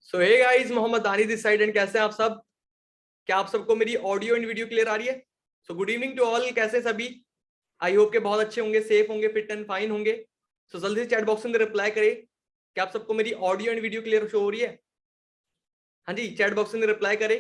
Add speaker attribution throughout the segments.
Speaker 1: सो hey guys, Mohammad दानी this side and कैसे हैं आप सब। क्या आप सबको मेरी ऑडियो एंड वीडियो क्लियर आ रही है? So good evening to all. कैसे सभी? आई होप के बहुत अच्छे होंगे, सेफ होंगे, फिट एंड फाइन होंगे। सो जल्दी से चैट बॉक्स में रिप्लाई करें। क्या आप सबको मेरी audio and video clear show हो रही है? हाँ जी, चैट बॉक्स में रिप्लाई करें।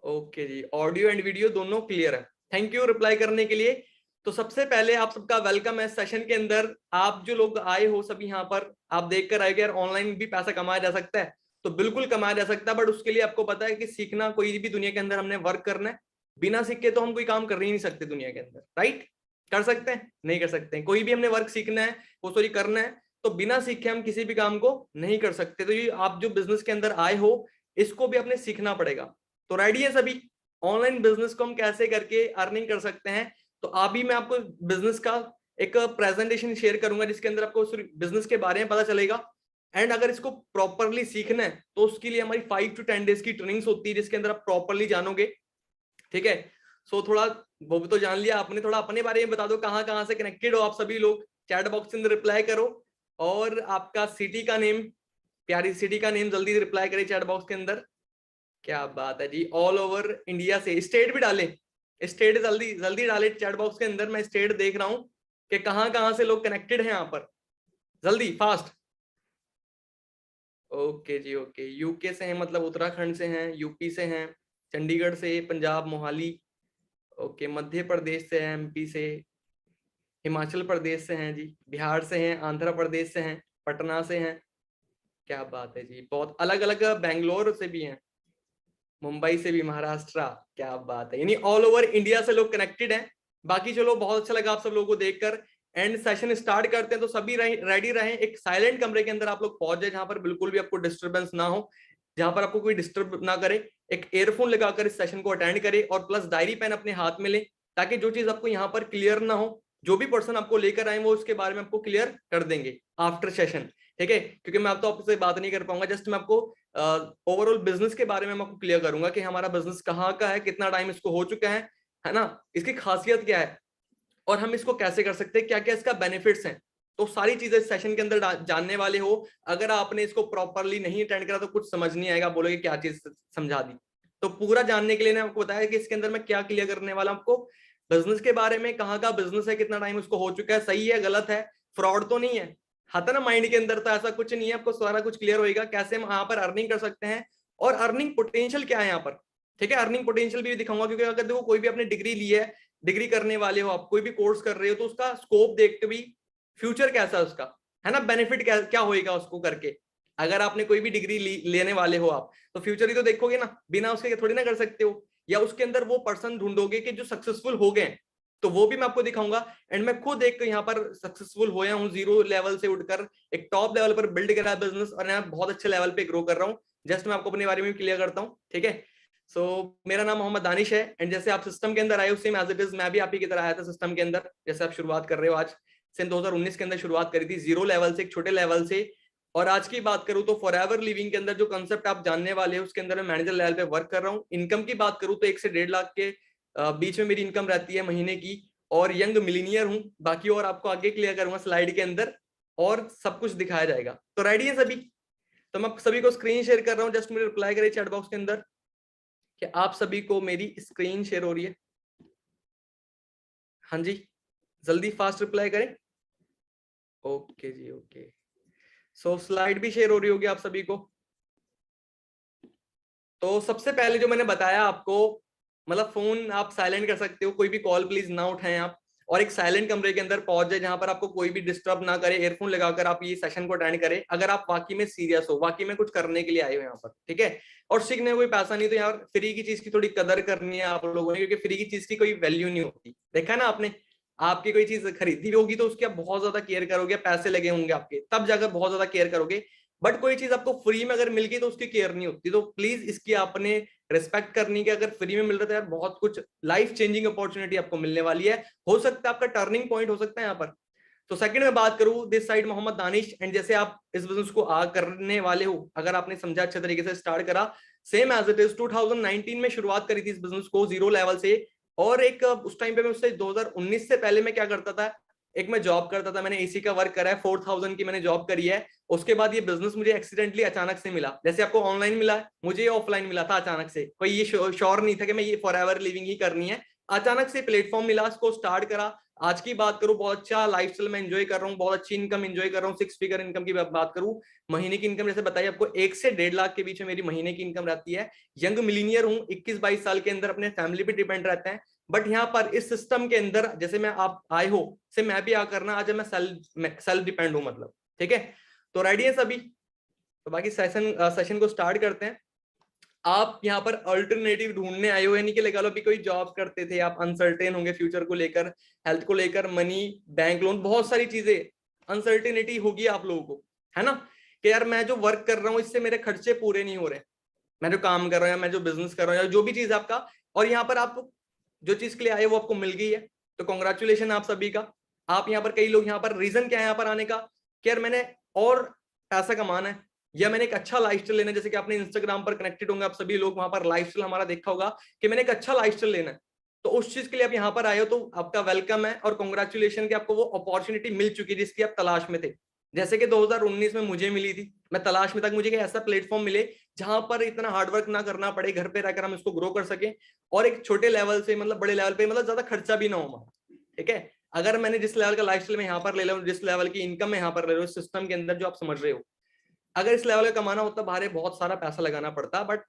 Speaker 1: ओके जी, ऑडियो एंड वीडियो दोनों क्लियर है। थैंक यू रिप्लाई करने के लिए। तो सबसे पहले आप सबका वेलकम है सेशन के अंदर। आप जो लोग आए हो सभी यहाँ पर, आप देख कर आए कि यार ऑनलाइन भी पैसा कमाया जा सकता है। तो बिल्कुल कमाया जा सकता है, बट उसके लिए आपको पता है कि सीखना, कोई भी दुनिया के अंदर हमने वर्क करना है। बिना सीखे तो हम कोई काम कर ही नहीं सकते दुनिया के अंदर, राइट? कर सकते हैं? नहीं कर सकते हैं। कोई भी हमने वर्क सीखना है, वो सॉरी करना है, तो बिना सीखे हम किसी भी काम को नहीं कर सकते। तो ये आप जो बिजनेस के अंदर आए हो, इसको भी अपने सीखना पड़ेगा। तो रेडी है सभी? ऑनलाइन बिजनेस को हम कैसे करके अर्निंग कर सकते हैं। तो अभी मैं आपको बिजनेस का एक प्रेजेंटेशन शेयर करूंगा, जिसके अंदर आपको बिजनेस के बारे में पता चलेगा। एंड अगर इसको प्रॉपरली सीखना है तो उसके लिए हमारी 5 to 10 डेज की ट्रेनिंग्स होती है, जिसके अंदर आप प्रॉपरली जानोगे। ठीक है? सो थोड़ा वो भी तो जान लिया आपने, थोड़ा अपने बारे में बता दो, कहाँ कहाँ से कनेक्टेड हो आप सभी लोग। चैट बॉक्स के अंदर रिप्लाई करो और आपका सिटी का नेम, प्यारी सिटी का नेम जल्दी रिप्लाई करें चैट बॉक्स के अंदर। क्या बात है जी, ऑल ओवर इंडिया से। स्टेट भी डाले, स्टेट जल्दी जल्दी डाले चैट बॉक्स के अंदर। मैं स्टेट देख रहा हूं कि कहां कहां से लोग कनेक्टेड हैं यहाँ पर। जल्दी फास्ट। ओके जी, ओके। यूके से हैं, मतलब उत्तराखंड से हैं, यूपी से हैं, चंडीगढ़ से, पंजाब मोहाली, ओके, मध्य प्रदेश से हैं, एमपी से, हिमाचल प्रदेश से हैं जी, बिहार से हैं, आंध्र प्रदेश से हैं, पटना से हैं। क्या बात है जी, बहुत अलग अलग, बेंगलोर से भी हैं, मुंबई से भी, महाराष्ट्र। क्या बात है, यानी ऑल ओवर इंडिया से लोग कनेक्टेड हैं। बाकी चलो, बहुत अच्छा लगा आप सब लोगों को देखकर। एंड सेशन स्टार्ट करते हैं, तो सभी रेडी रहें। एक साइलेंट कमरे के अंदर आप लोग पहुंच जाए, जहां पर बिल्कुल भी आपको डिस्टर्बेंस ना हो, जहां पर आपको कोई डिस्टर्ब ना करे। एक एयरफोन लगाकर इस सेशन को अटेंड करें और प्लस डायरी पेन अपने हाथ में ले, ताकि जो चीज आपको यहाँ पर क्लियर ना हो, जो भी पर्सन आपको लेकर आए वो उसके बारे में आपको क्लियर कर देंगे आफ्टर सेशन। ठीक है? क्योंकि मैं अब तो आपसे बात नहीं कर पाऊंगा, जस्ट मैं आपको ओवरऑल बिजनेस के बारे में मैं आपको क्लियर करूंगा कि हमारा बिजनेस कहाँ का है, कितना टाइम इसको हो चुका है ना, इसकी खासियत क्या है, और हम इसको कैसे कर सकते हैं, क्या क्या इसका बेनिफिट्स हैं। तो सारी चीजें इस सेशन के अंदर जानने वाले हो। अगर आपने इसको प्रॉपरली नहीं अटेंड करा तो कुछ समझ नहीं आएगा, बोलोगे क्या चीज समझा दी। तो पूरा जानने के लिए ने आपको बताया कि इसके अंदर मैं क्या क्लियर करने वाला हूं आपको, बिजनेस के बारे में, कहाँ का बिजनेस है, कितना टाइम उसको हो चुका है, सही है गलत है, फ्रॉड तो नहीं है, आता ना माइंड के अंदर। तो ऐसा कुछ नहीं है, आपको सारा कुछ क्लियर होगा कैसे हम यहाँ पर अर्निंग कर सकते हैं और अर्निंग पोटेंशियल क्या है यहाँ पर। ठीक है? अर्निंग पोटेंशियल भी दिखाऊंगा, क्योंकि अगर देखो कोई भी आपने डिग्री ली है, डिग्री करने वाले हो आप, कोई भी कोर्स कर रहे हो, तो उसका स्कोप देखते भी फ्यूचर कैसा है उसका, है ना, बेनिफिट क्या क्या होएगा उसको करके। अगर आपने कोई भी डिग्री लेने वाले हो आप, तो फ्यूचर ही तो देखोगे ना, बिना उसके थोड़ी ना कर सकते हो। या उसके अंदर वो पर्सन ढूंढोगे कि जो सक्सेसफुल हो गए, तो वो भी मैं आपको दिखाऊंगा। एंड मैं खुद एक यहाँ पर सक्सेसफुल होया हूँ, जीरो लेवल से उठकर एक टॉप लेवल पर बिल्ड करा बिजनेस, और यहाँ बहुत अच्छे लेवल पे ग्रो कर रहा हूँ। जस्ट मैं आपको अपने बारे में क्लियर करता हूँ। ठीक है? मेरा नाम मोहम्मद दानिश है। एंड जैसे आप सिस्टम के अंदर आए हो, सेम एज इट इज मैं भी आप ही की तरह आया था सिस्टम के अंदर, जैसे आप शुरुआत कर रहे हो आज। सन 2019 के अंदर शुरुआत करी थी, जीरो लेवल से, एक छोटे लेवल से। और आज की बात करूं तो फॉर एवर लिविंग के अंदर जो कंसेप्ट आप जानने वाले हो, उसके अंदर मैं मैनेजर लेवल पे वर्क कर रहा हूँ। इनकम की बात करूं तो 1 से 1.5 लाख के बीच में मेरी इनकम रहती है महीने की। और यंग मिलीनियर हूं। बाकी और आपको आगे क्लियर करूंगा स्लाइड के अंदर, और सब कुछ दिखाया जाएगा। तो रेडी है सभी? तो मैं सभी को स्क्रीन शेयर कर रहा हूँ, जस्ट मुझे रिप्लाई करें चैट बॉक्स के अंदर कि आप सभी को मेरी स्क्रीन शेयर हो रही है। हाँ जी, जल्दी फास्ट रिप्लाई करें। ओके जी, ओके। सो स्लाइड भी शेयर हो रही होगी आप सभी को। तो सबसे पहले जो मैंने बताया आपको, मतलब फोन आप साइलेंट कर सकते हो, कोई भी कॉल प्लीज ना उठाएं आप, और एक साइलेंट कमरे के अंदर पहुंच जाए जहां पर आपको कोई भी डिस्टर्ब ना करे। एयरफोन लगाकर आप ये सेशन को अटेंड करें अगर आप वाकई में सीरियस हो, वाकई में कुछ करने के लिए आए हो यहाँ पर। ठीक है? और सीखने में कोई पैसा नहीं, तो यार फ्री की चीज की थोड़ी कदर करनी है आप लोगों ने, क्योंकि फ्री की चीज की कोई वैल्यू नहीं होती। देखा ना आपने, आपकी कोई चीज खरीदी होगी तो उसकी आप बहुत ज्यादा केयर करोगे, पैसे लगे होंगे आपके, तब जाकर बहुत ज्यादा केयर करोगे। बट कोई चीज आपको फ्री में अगर मिल गई तो उसकी केयर नहीं होती। तो प्लीज इसकी आपने रिस्पेक्ट करनी, कि अगर फ्री में मिल रहा है तो यार बहुत कुछ लाइफ चेंजिंग अपॉर्चुनिटी आपको मिलने वाली है। हो सकता है आपका टर्निंग पॉइंट हो सकता है यहाँ पर। तो सेकंड में बात करूं, this side Mohammad Danish. And जैसे आप इस बिजनेस को करने वाले हो, अगर आपने समझा, अच्छे तरीके से स्टार्ट करा, सेम एज इट इज 2019 में शुरुआत करी थी इस बिजनेस को जीरो लेवल से। और एक उस टाइम पे मैं उससे 2019 से पहले मैं क्या करता था, एक मैं जॉब करता था, मैंने एसी का वर्क करा है, 4000 की मैंने जॉब करी है। उसके बाद ये बिजनेस मुझे एक्सीडेंटली अचानक से मिला, जैसे आपको ऑनलाइन मिला है, मुझे ये ऑफलाइन मिला था अचानक से। कोई ये श्योर नहीं था कि मैं ये फॉर एवर लिविंग ही करनी है। अचानक से प्लेटफॉर्म मिला, इसको स्टार्ट करा। आज की बात करूं, बहुत अच्छा लाइफस्टाइल मैं एंजॉय कर रहा हूँ, बहुत अच्छी इनकम एंजॉय कर रहा हूँ। 6 फिगर इनकम की बात करूं, महीने की इनकम जैसे बताइए आपको 1 से 1.5 लाख के बीच में मेरी महीने की इनकम रहती है। यंग मिलीनियर हूँ, 21-22 साल के अंदर, अपने फैमिली पे डिपेंड रहते हैं। बट यहाँ पर इस सिस्टम के अंदर जैसे मैं आप आए हो से मैं भी आ करना, आज मैं सेल्फ डिपेंड हूं मतलब, ठीक है। तो रेडी है सभी? तो बाकी सेशन को स्टार्ट करते हैं। आप यहाँ पर अल्टरनेटिव ढूंढने आए हो, यानी कि लगा लो अभी कोई जॉब करते थे आप, अनसर्टेन होंगे फ्यूचर को लेकर, हेल्थ को लेकर, मनी, बैंक लोन, बहुत सारी चीजें अनसर्टेनिटी होगी आप लोगों को, है ना, कि यार मैं जो वर्क कर रहा हूँ इससे मेरे खर्चे पूरे नहीं हो रहे, मैं जो काम कर रहा हूँ, मैं जो बिजनेस कर रहा हूँ, या जो भी चीज आपका, और यहाँ पर आप जो चीज के लिए आए वो आपको मिल गई है, तो कॉन्ग्रेचुलेशन आप सभी का। आप यहाँ पर, कई लोग यहाँ पर, रीजन क्या है यहाँ पर आने का, कि यार मैंने और पैसा कमाना है, या मैंने एक अच्छा लाइफस्टाइल लेना है। जैसे कि आपने इंस्टाग्राम पर कनेक्टेड होंगे आप सभी लोग, वहां पर लाइफस्टाइल हमारा देखा होगा कि मैंने एक अच्छा लाइफस्टाइल लेना है, तो उस चीज के लिए आप यहाँ पर आए हो, तो आपका वेलकम है और कॉन्ग्रेचुलेशन कि आपको वो अपॉर्चुनिटी मिल चुकी है जिसकी आप तलाश में थे। जैसे कि 2019 में मुझे मिली थी, मैं तलाश में था, मुझे ऐसा प्लेटफॉर्म मिले जहां पर इतना हार्डवर्क ना करना पड़े, घर पे रहकर हम इसको ग्रो कर सके, और एक छोटे लेवल से मतलब बड़े लेवल पे, मतलब ज्यादा खर्चा भी ना हो हमारा, ठीक है। अगर मैंने जिस लेवल का लाइफस्टाइल में यहाँ पर ले लो, जिस लेवल की इनकम में यहाँ पर ले लो, इस सिस्टम के अंदर जो आप समझ रहे हो, अगर इस लेवल का कमाना होता बाहर बहुत सारा पैसा लगाना पड़ता, बट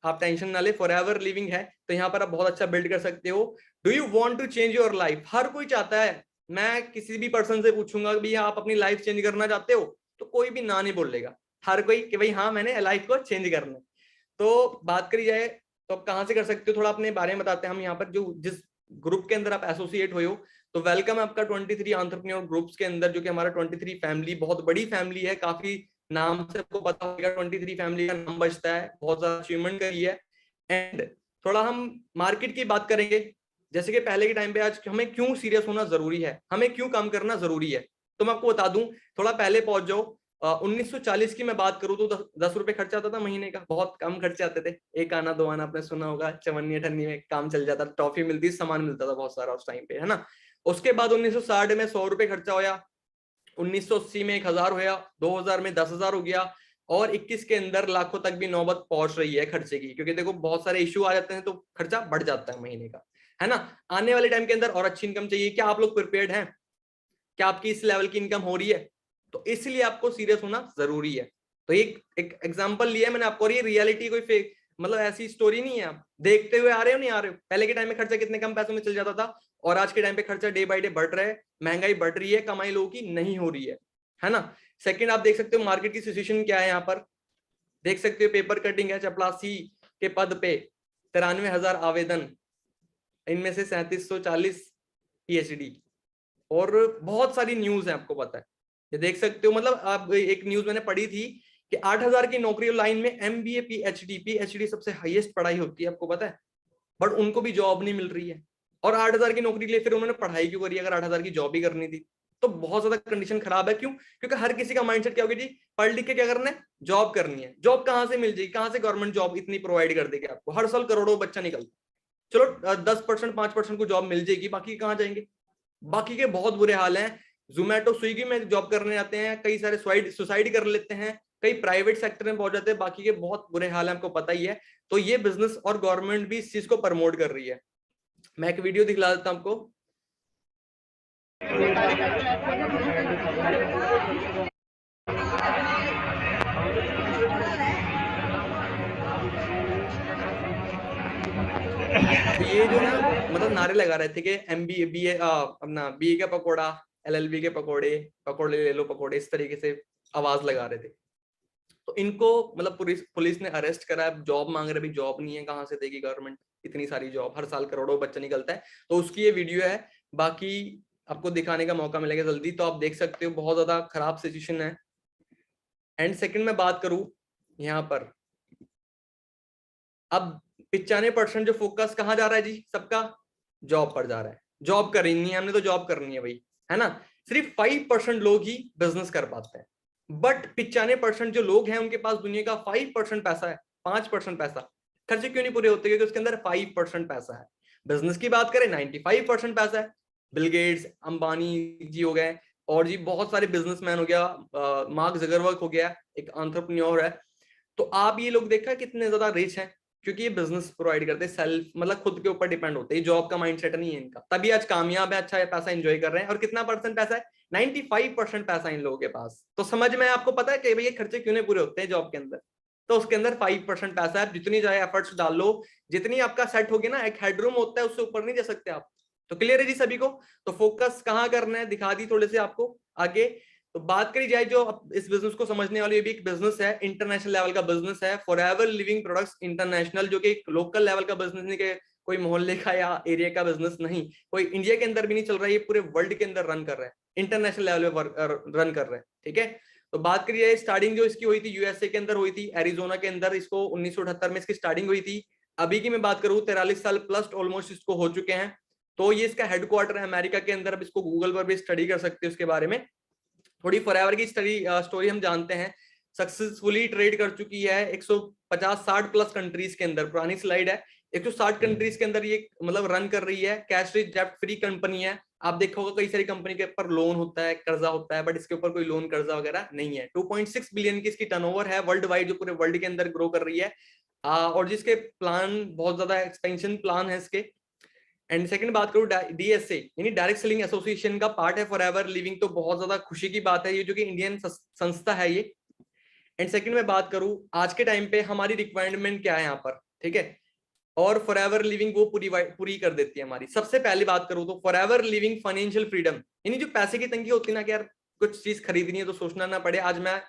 Speaker 1: आप टेंशन ना ले, फॉर एवर लिविंग है, तो यहाँ पर आप बहुत अच्छा बिल्ड कर सकते हो। Do you want to change your life? हर कोई चाहता है। मैं किसी भी पर्सन से पूछूंगा भी आप अपनी लाइफ चेंज करना चाहते हो, तो कोई भी ना नहीं बोलेगा, हर कोई कि भाई हाँ मैंने लाइफ को चेंज करना है। तो बात करी जाए तो आप कहाँ से कर सकते हो, थोड़ा अपने बारे में बताते हैं हम। यहाँ पर जो जिस ग्रुप के अंदर आप एसोसिएट हुए हो, तो वेलकम है आपका 23 एंटरप्रेन्योर ग्रुप्स के अंदर, जो कि हमारा 23 फैमिली बहुत बड़ी फैमिली है, काफी नाम से आपको पता होगा, 23 फैमिली का नाम बचता है, बहुत ज्यादा अचीवमेंट करी है। एंड थोड़ा हम मार्केट की बात करेंगे, जैसे कि पहले के टाइम पे आज हमें क्यों सीरियस होना जरूरी है, हमें क्यों काम करना जरूरी है, तो मैं आपको बता दूं, थोड़ा पहले पहुंच जाओ। 1940 की मैं बात करूं तो 10 रुपए खर्चा आता था महीने का, बहुत कम खर्चे आते थे, एक आना दो आना, आपने सुना होगा, चवन्नी अठन्नी में काम चल जाता, टॉफी मिलती, सामान मिलता था बहुत सारा उस टाइम पे, है ना। उसके बाद 1960 में 100 रुपए खर्चा होया, 1980 में 1000 होया, 2000 में 10,000 हो गया, और 21 के अंदर लाखों तक भी नौबत पहुंच रही है खर्चे की, क्योंकि देखो बहुत सारे इश्यू आ जाते हैं तो खर्चा बढ़ जाता है महीने का, है ना। आने वाले टाइम के अंदर और अच्छी इनकम चाहिए, क्या आप लोग प्रिपेयर्ड हैं? क्या आपकी इस लेवल की इनकम हो रही है? तो इसलिए आपको सीरियस होना जरूरी है। तो एक एग्जांपल लिया है मैंने आपको, और ये रियलिटी कोई फेक मतलब ऐसी स्टोरी नहीं है, आप देखते हुए आ रहे हो, नहीं आ रहे हो। पहले के टाइम में खर्चा कितने कम पैसों में चल जाता था, और आज के टाइम पे खर्चा डे बाय डे बढ़ रहा है, महंगाई बढ़ रही है, कमाई लोगों की नहीं हो रही है ना। सेकंड, आप देख सकते हो मार्केट की सिचुएशन क्या है, यहाँ पर देख सकते हो, पेपर कटिंग है, चपरासी के पद पे 93,000 आवेदन, इनमें से 3740 पीएचडी, और बहुत सारी न्यूज है, आपको पता है, ये देख सकते हो। मतलब आप, एक न्यूज मैंने पढ़ी थी कि 8,000 की नौकरी लाइन में एमबीए पीएचडी सबसे हाईएस्ट पढ़ाई होती है, आपको पता है, बट उनको भी जॉब नहीं मिल रही है। और 8,000 की नौकरी के लिए फिर उन्होंने पढ़ाई क्यों करी अगर 8,000 की जॉब ही करनी थी? तो बहुत ज्यादा कंडीशन खराब है। क्यों? क्योंकि हर किसी का माइंडसेट क्या होगी जी, पढ़ लिख के क्या करना है, जॉब करनी है। जॉब कहां से मिल जाएगी, कहां से गवर्नमेंट जॉब इतनी प्रोवाइड कर देगी आपको? हर साल करोड़ों बच्चा निकलता, चलो 10% 5% को जॉब मिल जाएगी, बाकी कहाँ जाएंगे? बाकी के बहुत बुरे हाल हैं। जोमेटो स्विगी में जॉब करने आते हैं, कई सारे सुसाइड कर लेते हैं, कई प्राइवेट सेक्टर में पहुंच जाते हैं, बाकी के बहुत बुरे हाल है, आपको पता ही है। तो ये बिजनेस और गवर्नमेंट भी इस चीज को प्रमोट कर रही है। मैं एक वीडियो दिखला देता हूं आपको। तो ये जो ना मतलब नारे लगा रहे थे कि एमबीए बीए अपना बीए का पकोड़ा, एलएलबी के पकोड़े, पकोड़े ले लो पकोड़े, इस तरीके से आवाज लगा रहे थे। तो इनको मतलब पुलिस ने अरेस्ट करा, जॉब मांग रहे, भी जॉब नहीं है, कहाँ से देगी गवर्नमेंट इतनी सारी जॉब, हर साल करोड़ों बच्चा निकलता है। तो उसकी ये वीडियो है, बाकी आपको दिखाने का मौका मिलेगा जल्दी, तो आप देख सकते हो बहुत ज्यादा खराब सिचुएशन है। एंड सेकंड में बात करूं यहाँ पर, अब 95% जो फोकस कहाँ जा रहा है जी सबका, जॉब पर जा रहा है। जॉब करनी है हमने, तो जॉब करनी है भाई, है ना। सिर्फ 5% लोग ही बिजनेस कर पाते हैं, बट 95% जो लोग हैं उनके पास दुनिया का 5% पैसा है, 5% पैसा। खर्चे क्यों नहीं पूरे होते? क्योंकि उसके अंदर 5% पैसा है। बिजनेस की बात करें 95% पैसा है, बिल गेट्स, अंबानी जी हो गए, और जी बहुत सारे बिजनेसमैन हो गया, मार्क जगरबर्ग हो गया, एक एंटरप्रेन्योर है। तो आप ये लोग देखा कितने ज्यादा रिच हैं, क्योंकि ये बिजनेस प्रोवाइड करते हैं, सेल्फ मतलब खुद के ऊपर डिपेंड होते हैं, जॉब का माइंडसेट नहीं है इनका, तभी आज कामयाब है, अच्छा है, पैसा एंजॉय कर रहे हैं। और कितना परसेंट पैसा है? 95% पैसा इन लोगों के पास। तो समझ में आपको पता है कि भाई ये खर्चे क्यों नहीं पूरे होते हैं जॉब के अंदर? तो उसके अंदर 5% पैसा है, जितनी ज्यादा एफर्ट्स डाल लो, जितनी आपका सेट होगी ना, एक हेडरूम होता है, उससे ऊपर नहीं जा सकते आप। तो क्लियर है जी सभी को? तो फोकस कहाँ करना है दिखा दी थोड़े से आपको आगे। तो बात करी जाए जो इस बिजनेस को समझने वाली, ये भी एक बिजनेस है, इंटरनेशनल लेवल का बिजनेस है, फॉरएवर लिविंग प्रोडक्ट्स इंटरनेशनल, जो कि एक लोकल लेवल का बिजनेस नहीं, कि कोई मोहल्ले का या एरिया का बिजनेस नहीं, कोई इंडिया के अंदर भी नहीं चल रहा है, ये पूरे वर्ल्ड के अंदर रन कर रहा है, इंटरनेशनल लेवल पे रन कर रहे हैं। ठीक है, तो बात करिए स्टार्टिंग जो इसकी हुई थी यूएसए के अंदर हुई थी, एरिजोना के अंदर, इसको 1978 में इसकी स्टार्टिंग हुई थी। अभी की मैं बात करूं 43 साल प्लस ऑलमोस्ट इसको हो चुके हैं। तो ये इसका हेडक्वार्टर है अमेरिका के अंदर। अब इसको गूगल पर भी स्टडी कर सकते हैं उसके बारे में। थोड़ी फॉरएवर की स्टोरी हम जानते हैं, सक्सेसफुली ट्रेड कर चुकी है 150-60 प्लस कंट्रीज के अंदर। पुरानी स्लाइड है, 160 कंट्रीज के अंदर ये मतलब रन कर रही है, कैश रिच डेब्ट फ्री कंपनी है। आप देखोगे कई सारी कंपनी के ऊपर लोन होता है, कर्जा होता है, बट इसके ऊपर कोई लोन कर्जा वगैरह नहीं है। 2.6 बिलियन की इसकी टर्नओवर है वर्ल्ड वाइड, जो पूरे वर्ल्ड के अंदर ग्रो कर रही है। और जिसके प्लान बहुत ज्यादा एक्सपेंशन प्लान है इसके। एंड सेकंड बात करूं डीएसए यानी डायरेक्ट सेलिंग एसोसिएशन का पार्ट है फॉरएवर लिविंग, तो बहुत ज्यादा खुशी की बात है ये, जो कि इंडियन संस्था है ये। एंड सेकंड में बात करूं आज के टाइम पे हमारी रिक्वायरमेंट क्या है यहाँ पर, ठीक है, और फॉरएवर लिविंग वो पूरी कर देती है हमारी। सबसे पहले बात करूं तो फॉरएवर लिविंग फाइनेंशियल फ्रीडम, यानी जो पैसे की तंगी होती है ना कि यार कुछ चीज खरीदनी है तो सोचना ना पड़े। आज मैं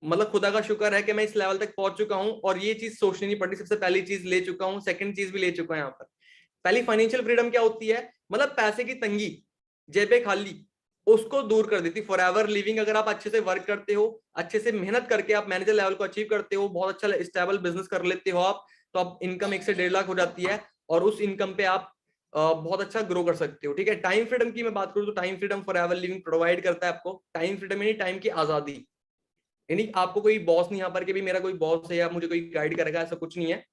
Speaker 1: मतलब खुदा का शुक्र है कि मैं इस लेवल तक पहुंच चुका हूं और ये चीज सोचनी नहीं पड़ती। सबसे पहली चीज ले चुका हूं, सेकंड चीज भी ले चुका हूं यहाँ पर। पहली फाइनेंशियल फ्रीडम क्या होती है? मतलब पैसे की तंगी, जेबें खाली, उसको दूर कर देती फॉरएवर लिविंग। अगर आप अच्छे से वर्क करते हो, अच्छे से मेहनत करके आप मैनेजर लेवल को अचीव करते हो, बहुत अच्छा स्टेबल बिजनेस कर लेते हो आप, तो आप इनकम 1 से 1.5 लाख हो जाती है, और उस इनकम पे आप बहुत अच्छा ग्रो कर सकते हो। ठीक है, टाइम फ्रीडम की मैं बात करूं तो time freedom forever living provide करता है आपको। टाइम फ्रीडम यानी टाइम की आजादी, यानी आपको कोई बॉस नहीं यहाँ पर कि भी मेरा कोई बॉस है या मुझे कोई गाइड करेगा, ऐसा कुछ नहीं है।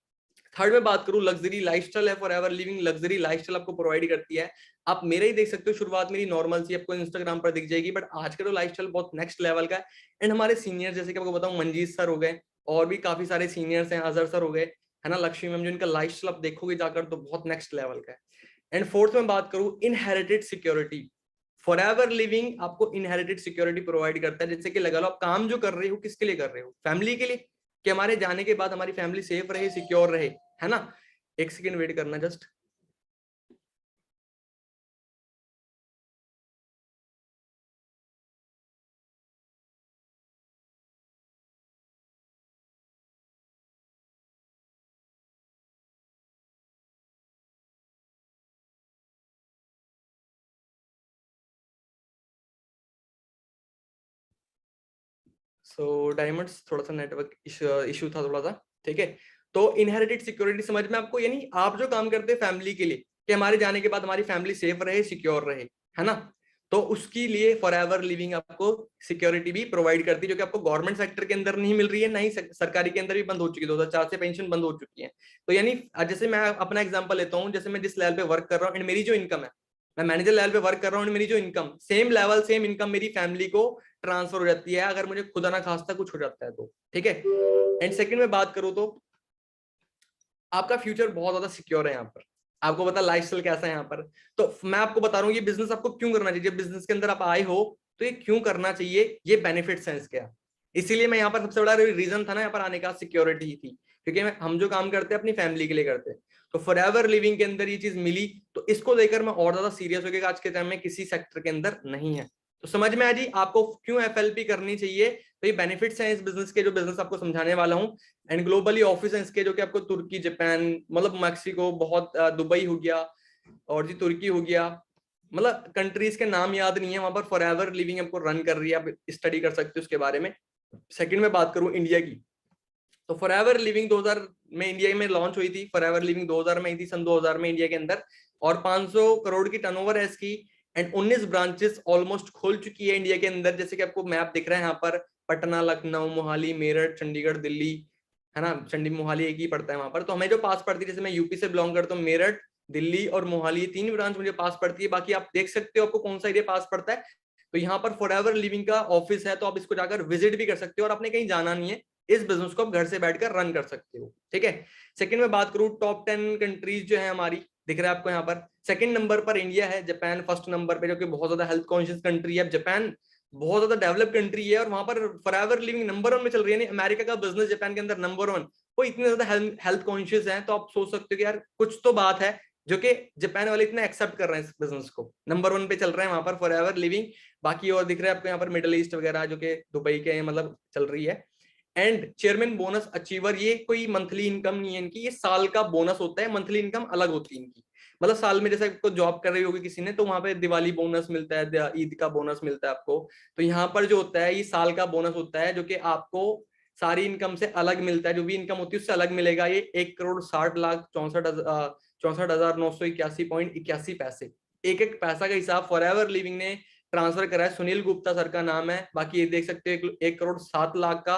Speaker 1: थर्ड में बात करूं लग्जरी लाइफस्टाइल है फॉरएवर लिविंग, लग्जरी लाइफस्टाइल आपको प्रोवाइड करती है। आप मेरे ही देख सकते हो, शुरुआत मेरी नॉर्मल सी आपको इंस्टाग्राम पर दिख जाएगी, बट आज का तो लाइफस्टाइल बहुत नेक्स्ट लेवल का है। एंड हमारे सीनियर जैसे कि आपको बताऊं, मंजीत सर हो गए, और भी काफी सारे सीनियर्स हैं, अजहर सर हो गए, है ना, लक्ष्मी मैम, जो इनका लाइफस्टाइल आप देखोगे जाकर तो बहुत नेक्स्ट लेवल का है। एंड फोर्थ में बात करूं इनहेरिटेड सिक्योरिटी, फॉरएवर लिविंग आपको इनहेरिटेड सिक्योरिटी प्रोवाइड करता है। जैसे कि लगा लो आप काम जो कर रहे हो किसके लिए कर रहे हो? फैमिली के लिए, कि हमारे जाने के बाद हमारी फैमिली सेफ रहे, सिक्योर रहे, है ना। एक सेकेंड वेट करना जस्ट। सो डायमंड्स थोड़ा सा नेटवर्क इशू था थोड़ा सा। ठीक है, तो इनहेरिटेड सिक्योरिटी समझ में आपको, यानी आप जो काम करते हैं फैमिली के लिए, कि हमारे जाने के बाद हमारी फैमिली सेफ रहे, सिक्योर रहे, है ना, तो उसके लिए फॉरएवर लिविंग आपको सिक्योरिटी भी प्रोवाइड करती है, जो कि आपको गवर्नमेंट सेक्टर के अंदर नहीं मिल रही है, ना ही सरकारी के अंदर भी बंद हो चुकी है, 2004 से पेंशन बंद हो चुकी है। तो यानी जैसे मैं अपना एग्जांपल लेता हूँ, जैसे मैं जिस लेवल पे वर्क कर रहा हूँ एंड मेरी जो इनकम है, मैं मैनेजर लेवल पे वर्क कर रहा हूँ, मेरी जो income same level same income मेरी फैमिली को ट्रांसफर हो जाती है, अगर मुझे खुदा ना खास्ता कुछ हो जाता है तो। ठीक है, एंड सेकंड में बात करूं तो आपका फ्यूचर बहुत ज्यादा सिक्योर है यहाँ पर। आपको पता लाइफस्टाइल कैसा है यहाँ पर, तो मैं आपको बता रहा हूँ ये बिजनेस आपको क्यों करना चाहिए। बिजनेस के अंदर आप आए हो तो ये क्यों करना चाहिए, ये बेनिफिट्स हैं इसके। इसीलिए मैं यहाँ पर सबसे बड़ा रीजन था ना यहाँ पर आने का, सिक्योरिटी ही थी, क्योंकि हम जो काम करते हैं अपनी फैमिली के लिए करते हैं। तो फॉरएवर लिविंग के अंदर ये चीज मिली, तो इसको लेकर मैं और ज्यादा सीरियस हो गया, आज के टाइम में किसी सेक्टर के अंदर नहीं है। तो समझ में आ जी आपको क्यों एफएलपी करनी चाहिए। तो ये बेनिफिट्स हैं इस बिजनेस के, जो बिजनेस आपको समझाने वाला हूँ। एंड ग्लोबली ऑफिस है इसके, जो कि आपको तुर्की, जापान, मतलब मैक्सिको, बहुत दुबई हो गया, और जी तुर्की हो गया, मतलब कंट्रीज के नाम याद नहीं है, वहां पर फॉरएवर लिविंग आपको रन कर रही है, आप स्टडी कर सकते हो उसके बारे में। सेकंड में बात करूं इंडिया की, तो फॉरएवर लिविंग 2000 में इंडिया में लॉन्च हुई थी। फॉरएवर लिविंग 2000 में थी, सन 2000 में इंडिया के अंदर, और 500 करोड़ की टर्नओवर है इसकी। एंड 19 ब्रांचेस ऑलमोस्ट खोल चुकी है इंडिया के अंदर। जैसे कि आपको मैप दिख रहा है यहाँ पर, पटना, लखनऊ, मोहाली, मेरठ, चंडीगढ़, दिल्ली, है ना, चंडी मोहाली एक ही पड़ता है वहां पर। तो हमें जो पास पड़ती है, जैसे मैं यूपी से बिलोंग करता हूँ, मेरठ दिल्ली और मोहाली, 3 ब्रांच मुझे पास पड़ती है। बाकी आप देख सकते हो आपको कौन सा एरिया पास पड़ता है। तो यहाँ पर फॉरएवर लिविंग का ऑफिस है, तो आप इसको जाकर विजिट भी कर सकते हो और आपने कहीं जाना नहीं है, इस बिजनेस को आप घर से बैठकर रन कर सकते हो। ठीक है, सेकंड में बात करूं, टॉप 10 कंट्रीज जो है हमारी, दिख रहा है आपको यहाँ पर। सेकंड नंबर पर इंडिया है, जापान फर्स्ट नंबर पे, जो कि बहुत ज्यादा हेल्थ कॉन्शियस कंट्री है। जापान बहुत ज्यादा डेवलप कंट्री है और वहां पर फॉरएवर लिविंग नंबर 1 में चल रही है। अमेरिका का बिजनेस जापान के अंदर नंबर 1, वो इतने ज्यादा हेल्थ कॉन्शियस है, तो आप सोच सकते हो कि यार कुछ तो बात है जो कि जापान वाले इतना एक्सेप्ट कर रहे हैं इस बिजनेस को, नंबर 1 पे चल रहे हैं वहां पर फॉरएवर लिविंग। बाकी और दिख रहा है आपको यहाँ पर मिडिल ईस्ट वगैरह, जो कि दुबई के मतलब चल रही है। एंड चेयरमैन बोनस अचीवर, ये कोई मंथली इनकम नहीं है इनकी, ये साल का बोनस होता है, मंथली इनकम अलग होती है इनकी। मतलब साल में जैसे आपको जॉब कर रही होगी किसी ने, तो वहां पे दिवाली बोनस मिलता है, ईद का बोनस मिलता है आपको। तो यहाँ पर जो होता है ये साल का बोनस होता है, जो कि आपको सारी इनकम से अलग मिलता है, जो भी इनकम होती है उससे अलग मिलेगा। ये 1,60,64,981.81 एक एक पैसा का हिसाब फॉरएवर लिविंग ने ट्रांसफर करा है। सुनील गुप्ता सर का नाम है। बाकी ये देख सकते हो 1,07,00,000 का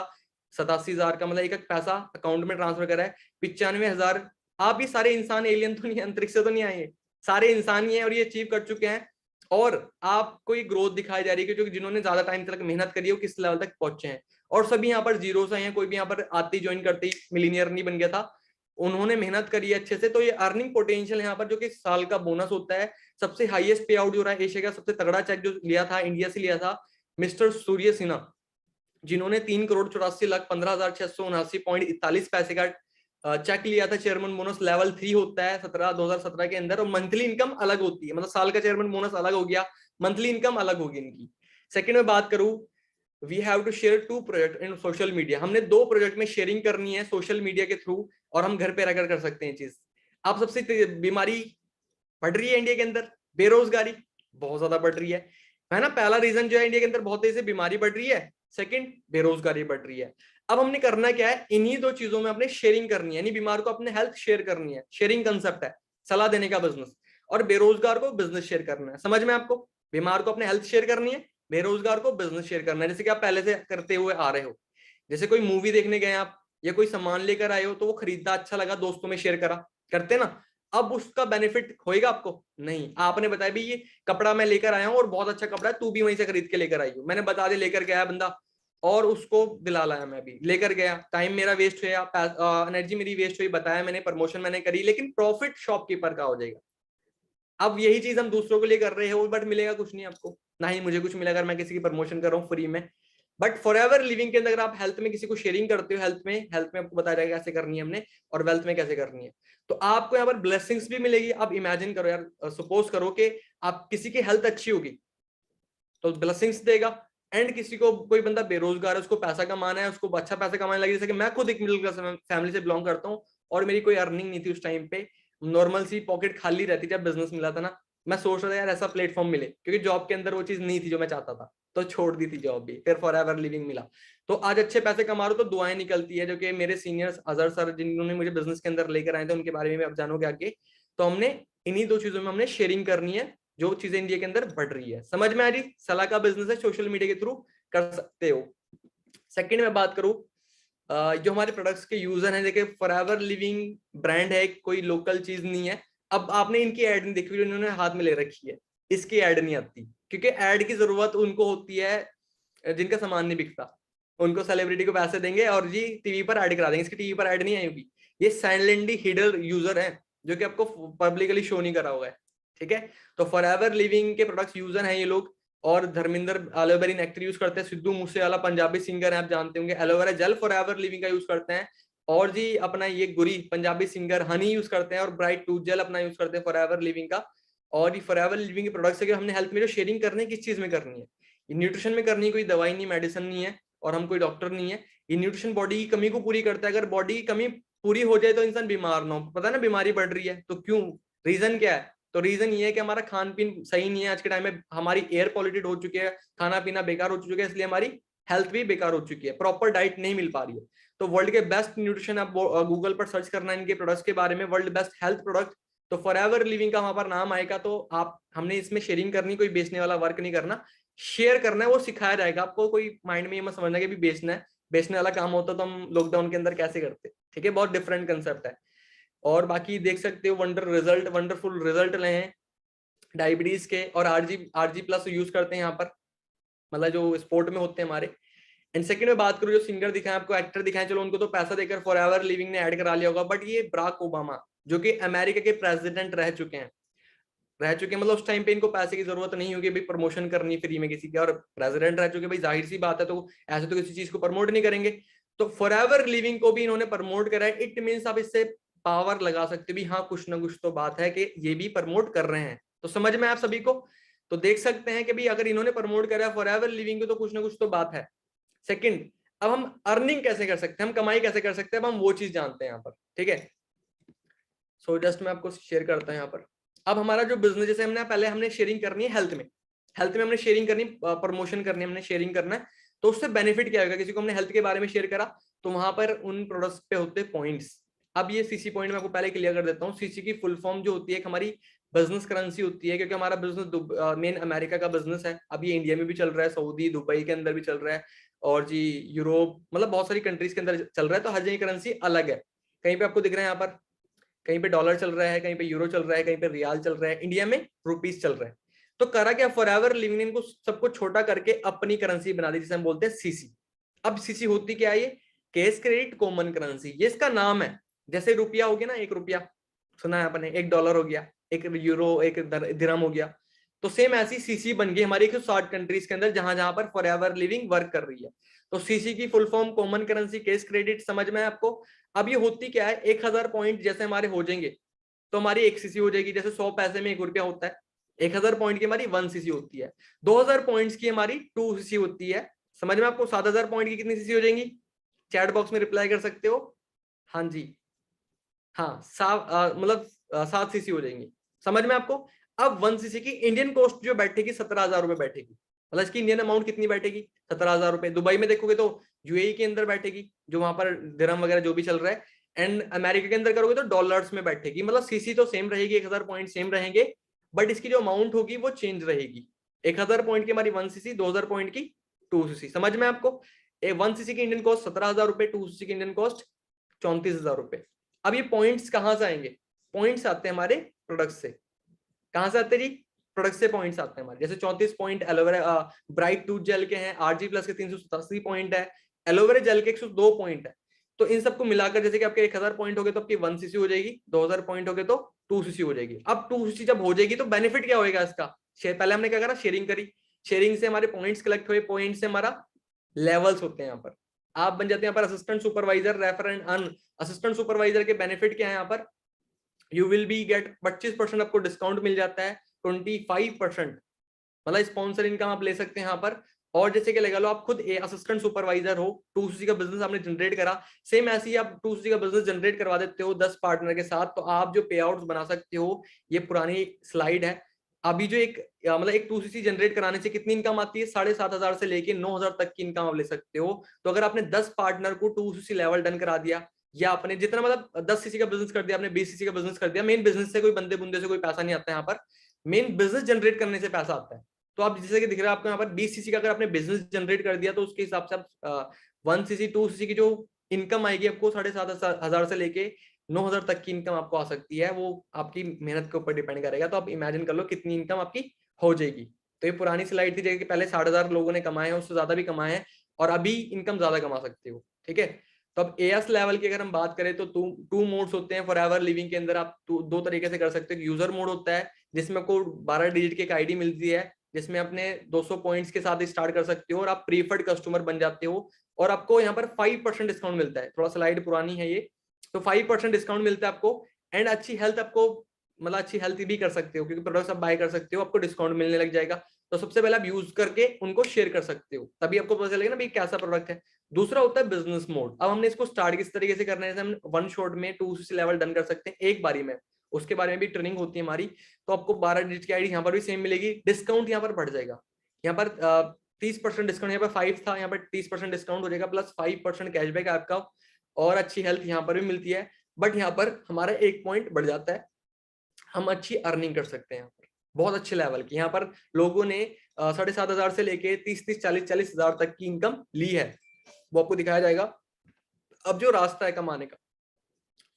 Speaker 1: 87,000 का, मतलब एक एक पैसा अकाउंट में ट्रांसफर करा है। 95,000। आप ये सारे इंसान एलियन तो नहीं, अंतरिक्ष से तो नहीं आए, सारे इंसान ही हैं और ये अचीव कर चुके हैं। और आपको ये ग्रोथ दिखाई जा रही है कि जिन्होंने ज्यादा टाइम तक मेहनत करी है वो किस लेवल तक पहुंचे हैं। और सभी यहाँ पर जीरो से हैं, कोई भी यहाँ पर आती ज्वाइन करते ही मिलीनियर नहीं बन गया था, उन्होंने मेहनत करी है अच्छे से। तो ये अर्निंग पोटेंशियल यहाँ पर, जो कि साल का बोनस होता है। सबसे हाईएस्ट पे आउट जो रहा है, एशिया का सबसे तगड़ा चेक जो लिया था इंडिया से लिया था मिस्टर सूर्य सिन्हा, जिन्होंने 3,84,15,679.41 का चेक लिया था। चेयरमैन बोनस लेवल 3 होता है 2017 के अंदर, और मंथली इनकम अलग होती है, मतलब साल का चेयरमैन बोनस अलग हो गया, मंथली इनकम अलग होगी इनकी। सेकंड में बात करूं, we have to share 2 project in social media, हमने 2 प्रोजेक्ट में शेयरिंग करनी है सोशल मीडिया के थ्रू, और हम घर पे रहकर कर सकते हैं चीज। आप सबसे बीमारी बढ़ रही है इंडिया के अंदर, बेरोजगारी बहुत ज्यादा बढ़ रही है ना। पहला रीजन जो है इंडिया के अंदर बहुत तेजी से बीमारी बढ़ रही है, सेकंड बेरोजगारी बढ़ रही है। अब हमने करना क्या है, इन्हीं 2 चीजों में अपने शेयरिंग करनी है, यानी बीमार को अपने हेल्थ शेयर करनी है, शेयरिंग कंसेप्ट है, सलाह देने का बिजनेस, और बेरोजगार को बिजनेस शेयर करना है। समझ में आपको, बीमार को अपने हेल्थ शेयर करनी है, बेरोजगार को बिजनेस शेयर करना है, जैसे कि आप पहले से करते हुए आ रहे हो। जैसे कोई मूवी देखने गए आप, या कोई सामान लेकर आए हो, तो वो खरीदा अच्छा लगा, दोस्तों में शेयर करा, करते ना। अब उसका बेनिफिट होएगा आपको नहीं, आपने बताया भी ये कपड़ा मैं लेकर आया हूँ और बहुत अच्छा कपड़ा है, तू भी वहीं से खरीद के लेकर आई हो, मैंने बता दिया, लेकर गया बंदा और उसको दिला लाया, मैं भी लेकर गया, टाइम मेरा वेस्ट हुआ, एनर्जी मेरी वेस्ट हुई, बताया मैंने, प्रमोशन मैंने करी, लेकिन प्रॉफिट शॉपकीपर का हो जाएगा। अब यही चीज हम दूसरों के लिए कर रहे हो, बट मिलेगा कुछ नहीं आपको, ना ही मुझे कुछ मिला अगर मैं किसी की प्रमोशन कर रहा हूँ फ्री में। बट फॉरएवर लिविंग के अंदर अगर आप हेल्थ में किसी को शेयरिंग करते हो, हेल्थ में आपको बताया जाएगा कैसे करनी है हमने, और वेल्थ में कैसे करनी है, तो आपको यहाँ पर ब्लेसिंग्स भी मिलेगी। आप इमेजिन करो यार, सपोज करो कि आप किसी की हेल्थ अच्छी होगी तो ब्लेसिंग्स देगा, एंड किसी को, कोई बंदा बेरोजगार है, उसको पैसा कमाना है, उसको अच्छा पैसा कमाने लगे, जैसे कि मैं खुद एक मिडिल क्लास फैमिली से बिलोंग करता हूँ और मेरी कोई अर्निंग नहीं थी उस टाइम पे, नॉर्मल सी पॉकेट खाली रहती जब बिजनेस मिला था ना। मैं सोच रहा था यार ऐसा प्लेटफॉर्म मिले, क्योंकि जॉब के अंदर वो चीज नहीं थी जो मैं चाहता था, तो छोड़ दी थी जॉब भी, फिर फॉरएवर लिविंग मिला। तो आज अच्छे पैसे कमा रहा हूं, तो दुआएं निकलती है, जो कि मेरे सीनियर्स अजहर सर जिन्होंने मुझे बिजनेस के अंदर लेकर आए थे, उनके बारे में आप जानोगे आगे। तो हमने इन्हीं 2 चीजों में हमने शेयरिंग करनी है, जो चीजें इंडिया के अंदर बढ़ रही है। समझ में आ रही, सलाह का बिजनेस है, सोशल मीडिया के थ्रू कर सकते हो। सेकंड में बात करूं, जो हमारे प्रोडक्ट्स के यूजर हैं, देखिए फॉरएवर लिविंग ब्रांड है, कोई लोकल चीज नहीं है। अब आपने इनकी एड नहीं देखी जो इन्होंने हाथ में ले रखी है, इसकी एड नहीं आती, क्योंकि एड की जरूरत उनको होती है जिनका सामान नहीं बिकता, उनको सेलिब्रिटी को पैसे देंगे और जी टीवी पर ऐड करा देंगे, इसकी टीवी पर ऐड नहीं आई होगी। ये साइलेंटली हिडन यूजर है, जो कि आपको पब्लिकली शो नहीं करा होगा, ठीक है। तो फॉरएवर लिविंग के प्रोडक्ट्स यूजर हैं ये लोग, और धर्मेंद्र एलोवेरा नेक्टर यूज करते हैं, सिद्धू मूसेवाला पंजाबी सिंगर है, आप जानते होंगे, एलोवेरा जेल फॉरएवर लिविंग का यूज करते हैं, और जी अपना ये गुरी पंजाबी सिंगर हनी यूज करते हैं, और ब्राइट टूथ जेल अपना यूज करते हैं फॉरएवर लिविंग का। और ये फॉरएवर लिविंग के प्रोडक्ट्स है कि हमने हेल्थ में जो शेयरिंग करनी है, किस चीज में करनी है, ये न्यूट्रिशन में करनी है, कोई दवाई नहीं, मेडिसिन नहीं है, और हम कोई डॉक्टर नहीं है। ये न्यूट्रिशन बॉडी की कमी को पूरी करता है, अगर बॉडी की कमी पूरी हो जाए तो इंसान बीमार ना हो। पता है ना बीमारी बढ़ रही है तो क्यों, रीजन क्या है, तो रीजन ये है कि हमारा खान पीन सही नहीं है, आज के टाइम में हमारी एयर पॉल्यूटेड हो चुकी है, खाना पीना बेकार हो चुका है, इसलिए हमारी हेल्थ भी बेकार हो चुकी है, प्रॉपर डाइट नहीं मिल पा रही है। तो वर्ल्ड के बेस्ट न्यूट्रिशन, आप गूगल पर सर्च करना इनके प्रोडक्ट्स के बारे में, वर्ल्ड बेस्ट हेल्थ प्रोडक्ट, तो फॉरएवर लिविंग का वहां पर नाम आएगा। तो आप, हमने इसमें शेयरिंग करनी, कोई बेचने वाला वर्क नहीं करना, शेयर करना है, वो सिखाया जाएगा आपको। कोई माइंड में ये मत समझना कि भी बेचना है, बेचने वाला काम होता तो हम लॉकडाउन के अंदर कैसे करते, ठीक है, बहुत डिफरेंट कंसेप्ट है। और बाकी देख सकते हो वंडरफुल रिजल्ट रहे हैं डायबिटीज के, और आरजी प्लस यूज करते हैं यहाँ पर, मतलब जो स्पोर्ट में होते हैं हमारे। एंड सेकंड में बात करूं, जो सिंगर दिखाएं आपको, एक्टर दिखाएं, चलो उनको तो पैसा देकर फॉरएवर लिविंग ने ऐड करा लिया होगा, बट ये बराक ओबामा जो कि अमेरिका के प्रेसिडेंट रह चुके हैं, मतलब उस टाइम पे इनको पैसे की जरूरत नहीं होगी भाई प्रमोशन करनी फ्री में किसी की, और प्रेसिडेंट रह चुके, भाई जाहिर सी बात है, तो ऐसे तो किसी चीज को प्रमोट नहीं करेंगे। तो फॉरएवर लिविंग को भी इन्होंने प्रमोट करा है। इट मीन्स आप इससे पावर लगा सकते हो भी, हाँ कुछ ना कुछ तो बात है कि ये भी प्रमोट कर रहे हैं। तो समझ में आप सभी को, तो देख सकते हैं कि भाई अगर इन्होंने प्रमोट करा है फॉरएवर लिविंग को, तो कुछ ना कुछ तो बात है। सेकंड, अब हम अर्निंग कैसे कर सकते हैं, हम कमाई कैसे कर सकते हैं, अब हम वो चीज जानते हैं यहाँ पर, ठीक है। सो जस्ट मैं आपको शेयर करता हूँ यहाँ पर। अब हमारा जो बिजनेस, जैसे हमने शेयरिंग करनी है हेल्थ में हमने शेयरिंग करनी, प्रमोशन करनी है, हमने शेयरिंग करना है। तो उससे बेनिफिट क्या होगा, किसी को हमने हेल्थ के बारे में शेयर करा तो वहां पर उन प्रोडक्ट्स पे होते पॉइंट्स। अब ये सीसी पॉइंट मैं आपको पहले क्लियर कर देता हूँ। सीसी की फुल फॉर्म जो होती है हमारी बिजनेस करेंसी होती है, क्योंकि हमारा बिजनेस मेन अमेरिका का बिजनेस है। अब ये इंडिया में भी चल रहा है, सऊदी दुबई के अंदर भी चल रहा है, और जी यूरोप, मतलब बहुत सारी कंट्रीज के अंदर चल रहा है। तो हर जगह करेंसी अलग है। कहीं पे आपको दिख रहा है यहाँ पर, कहीं पे डॉलर चल रहा है, कहीं पे यूरो चल रहा है, कहीं पे रियाल चल रहा है, इंडिया में रुपीस चल रहा है। तो करा क्या, फॉरएवर लिविंग ने इनको सबको छोटा करके अपनी करेंसी बना दी, जिसे हम बोलते हैं सीसी। अब सीसी होती क्या है, ये कैश क्रेडिट कॉमन करेंसी, ये इसका नाम है। जैसे रुपया हो गया ना, ₹1 सुना है आपने, $1 हो गया, एक यूरो, एक दिरहम हो गया। तो सेम ऐसी सीसी बन गई हमारी 160 कंट्रीज के अंदर, जहां जहां पर फॉरएवर लिविंग वर्क कर रही है। तो सीसी की full form common currency cash credit, समझ में है आपको। अब ये होती क्या है, 1000 पॉइंट जैसे हमारे हो जाएंगे तो हमारी एक सीसी हो जाएगी। जैसे 100 पैसे में ₹1 होता है, 1000 पॉइंट की हमारी 1 सीसी होती है। 2000 पॉइंट्स की हमारी 2 सीसी होती है। समझ में आपको, 7000 पॉइंट की कितनी सीसी हो जाएंगी, चैट बॉक्स में रिप्लाई कर सकते हो। हाँ जी, हाँ मतलब 7 सीसी हो जाएंगी। समझ में आपको। अब 1 सीसी की इंडियन कॉस्ट जो बैठेगी 17,000 रुपए बैठेगी, मतलब इसकी इंडियन अमाउंट कितनी बैठेगी, 17,000 रुपए। दुबई में देखोगे तो यूएई के अंदर बैठेगी, जो वहां पर दिरहम वगैरह जो भी चल रहा है। एंड अमेरिका के अंदर करोगे तो डॉलर्स में बैठेगी। मतलब सीसी तो सेम रहेगी, 1000 पॉइंट सेम रहेंगे, बट इसकी जो अमाउंट होगी वो चेंज रहेगी। 1000 पॉइंट की हमारी 1 सीसी, 2000 पॉइंट की 2 सीसी। समझ में आपको। 1 सीसी की इंडियन कॉस्ट 17,000 रुपए, 2 सीसी की इंडियन कॉस्ट 34,000 रुपए। अब ये पॉइंट्स कहां से आएंगे, पॉइंट्स आते हैं हमारे प्रोडक्ट से। कहां से आते हैं जी, प्रोडक्ट से पॉइंट्स आते हैं हमारे। जैसे 34 point aloe vera bright tooth gel के हैं, आरजी प्लस के 387 पॉइंट है, एलोवेरा जेल के 102 पॉइंट है। तो इन सबको मिलाकर जैसे कि आपके 1000 पॉइंट हो गए तो आपकी 1 सीसी हो जाएगी, 2000 पॉइंट हो गए तो 2 सीसी हो जाएगी। अब 2 सीसी जब हो जाएगी तो बेनिफिट क्या होगा इसका, पहले हमने क्या करा, शेयरिंग करी, शेयरिंग से हमारे पॉइंट्स कलेक्ट हुए, पॉइंट से हमारा लेवल्स होते हैं यहाँ पर। आप बन जाते हैं यहाँ पर assistant supervisor, refer and earn. Assistant supervisor के बेनिफिट क्या है यहाँ पर, यू विल बी गेट 25% आपको डिस्काउंट मिल जाता है, 25% मतलब स्पॉन्सर इनकम आप ले सकते हैं यहाँ पर। और जैसे कि लगा लो आप खुद असिस्टेंट सुपरवाइजर हो, 2 सीसी का बिजनेस आपने जनरेट करा, सेम ऐसे ही आप 2 सीसी का बिजनेस जनरेट करवा देते हो 10 पार्टनर के साथ, तो आप जो पे आउट्स बना सकते हो। ये पुरानी स्लाइड है। अभी जो मतलब एक 2 सीसी जनरेट कराने से कितनी इनकम आती है, 7,500 से लेके 9,000 तक की इनकम आप ले सकते हो। तो अगर आपने 10 पार्टनर को 2 सीसी लेवल डन करा दिया, या आपने जितना मतलब 10 सीसी का बिजनेस कर दिया, आपने 20 सीसी का बिजनेस कर दिया, मेन बिजनेस से कोई बंदे बुंदे से कोई पैसा नहीं आता यहाँ पर, मेन बिजनेस जनरेट करने से पैसा आता है। तो आप जैसे कि दिख रहा है आपको यहाँ पर 20 सीसी का अगर आपने बिजनेस जनरेट कर दिया, तो उसके हिसाब से आप 1 सीसी 2 सीसी की जो इनकम आएगी आपको 7,500 से लेके 9,000 तक की इनकम आपको आ सकती है। वो आपकी मेहनत के ऊपर डिपेंड करेगा। तो आप इमेजिन कर लो कितनी इनकम आपकी हो जाएगी। तो ये पुरानी स्लाइड थी, जैसे कि पहले 60,000 लोगों ने कमाए हैं, उससे ज्यादा भी कमाए हैं, और अभी इनकम ज्यादा कमा सकते हो, ठीक है। तो अब एएस लेवल की अगर हम बात करें तो टू मोड्स होते हैं फॉरएवर लिविंग के अंदर। आप दो तरीके से कर सकते हो। यूजर मोड होता है जिसमें आपको 12 डिजिट की एक आईडी मिलती है, जिसमें अपने 200 पॉइंट्स के साथ स्टार्ट कर सकते हो और आप प्रीफर्ड कस्टमर बन जाते हो, और आपको यहाँ पर 5% डिस्काउंट मिलता है। थोड़ा स्लाइड पुरानी है ये, तो 5% डिस्काउंट मिलता है आपको। एंड अच्छी हेल्थ आपको, मतलब अच्छी हेल्थ भी कर सकते हो, क्योंकि प्रोडक्ट्स आप बाय कर सकते हो, आपको डिस्काउंट मिलने लग जाएगा। तो सबसे पहले आप यूज करके उनको शेयर कर सकते हो, तभी आपको पता चलेगा ना भाई कैसा प्रोडक्ट है। दूसरा होता है बिजनेस मोड। अब हमने इसको स्टार्ट किस तरीके से करना है, हम वन शॉट में 2 सीसी लेवल डन कर सकते हैं एक बारी में, उसके बारे में भी ट्रेनिंग होती है हमारी। तो आपको 12 डिजिट की आईडी यहाँ पर भी सेम मिलेगी। डिस्काउंट यहाँ पर बढ़ जाएगा, यहाँ पर 30% डिस्काउंट, यहाँ पर 5 था, यहाँ पर 30% डिस्काउंट हो जाएगा, प्लस 5% कैशबैक आपका, और अच्छी हेल्थ यहाँ पर भी मिलती है। बट यहाँ पर हमारा एक पॉइंट बढ़ जाता है, हम अच्छी अर्निंग कर सकते हैं यहाँ पर, बहुत अच्छे लेवल की। यहाँ पर लोगों ने 7,500 से लेके 30-30, 40-40 हजार तक की इनकम ली है, वो आपको दिखाया जाएगा। अब जो रास्ता है कमाने का,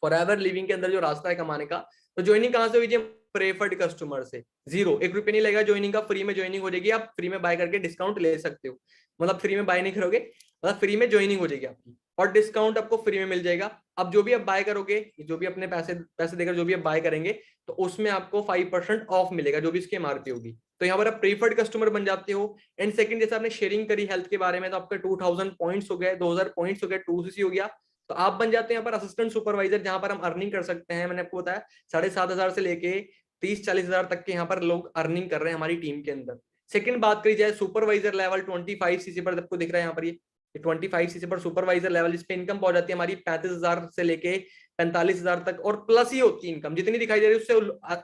Speaker 1: फॉरएवर लिविंग के अंदर जो रास्ता है कमाने का, तो ज्वाइनिंग कहां से हुई जी? प्रेफर्ड कस्टमर से। 0 1 रुपये नहीं लगेगा ज्वाइनिंग का, फ्री में ज्वाइनिंग हो जाएगी, आप फ्री में बाय करके डिस्काउंट ले सकते हो। मतलब फ्री में बाय नहीं करोगे, मतलब फ्री में ज्वाइनिंग हो जाएगी आपकी, और डिस्काउंट आपको फ्री में मिल जाएगा। अब जो भी आप बाय करोगे, जो भी अपने पैसे पैसे देकर जो भी आप बाय करेंगे, तो उसमें आपको 5% ऑफ मिलेगा, जो भी इसकी एमआरपी होगी। तो यहाँ पर आप प्रीफर्ड कस्टमर बन जाते हो। एंड सेकंड, जैसे आपने शेयरिंग करी हेल्थ के बारे में, तो आपका 2000 पॉइंट्स हो गए, 2000 पॉइंट्स हो गए, 2cc हो गया, तो आप बन जाते हैं यहाँ पर असिस्टेंट सुपरवाइजर, जहां पर हम अर्निंग कर सकते हैं। मैंने आपको बताया 7,500 से लेके 30-40 हजार तक के यहाँ पर लोग अर्निंग कर रहे हैं हमारी टीम के अंदर। सेकंड बात करी जाए सुपरवाइजर लेवल 25cc पर, आपको दिख रहा है यहाँ पर ये 25cc पर सुपरवाइजर लेवल, इस पे इनकम पहुंच जाती है हमारी 35,000 से लेके 45,000 तक, और प्लस ही होती है इनकम, जितनी दिखाई दे रही है उससे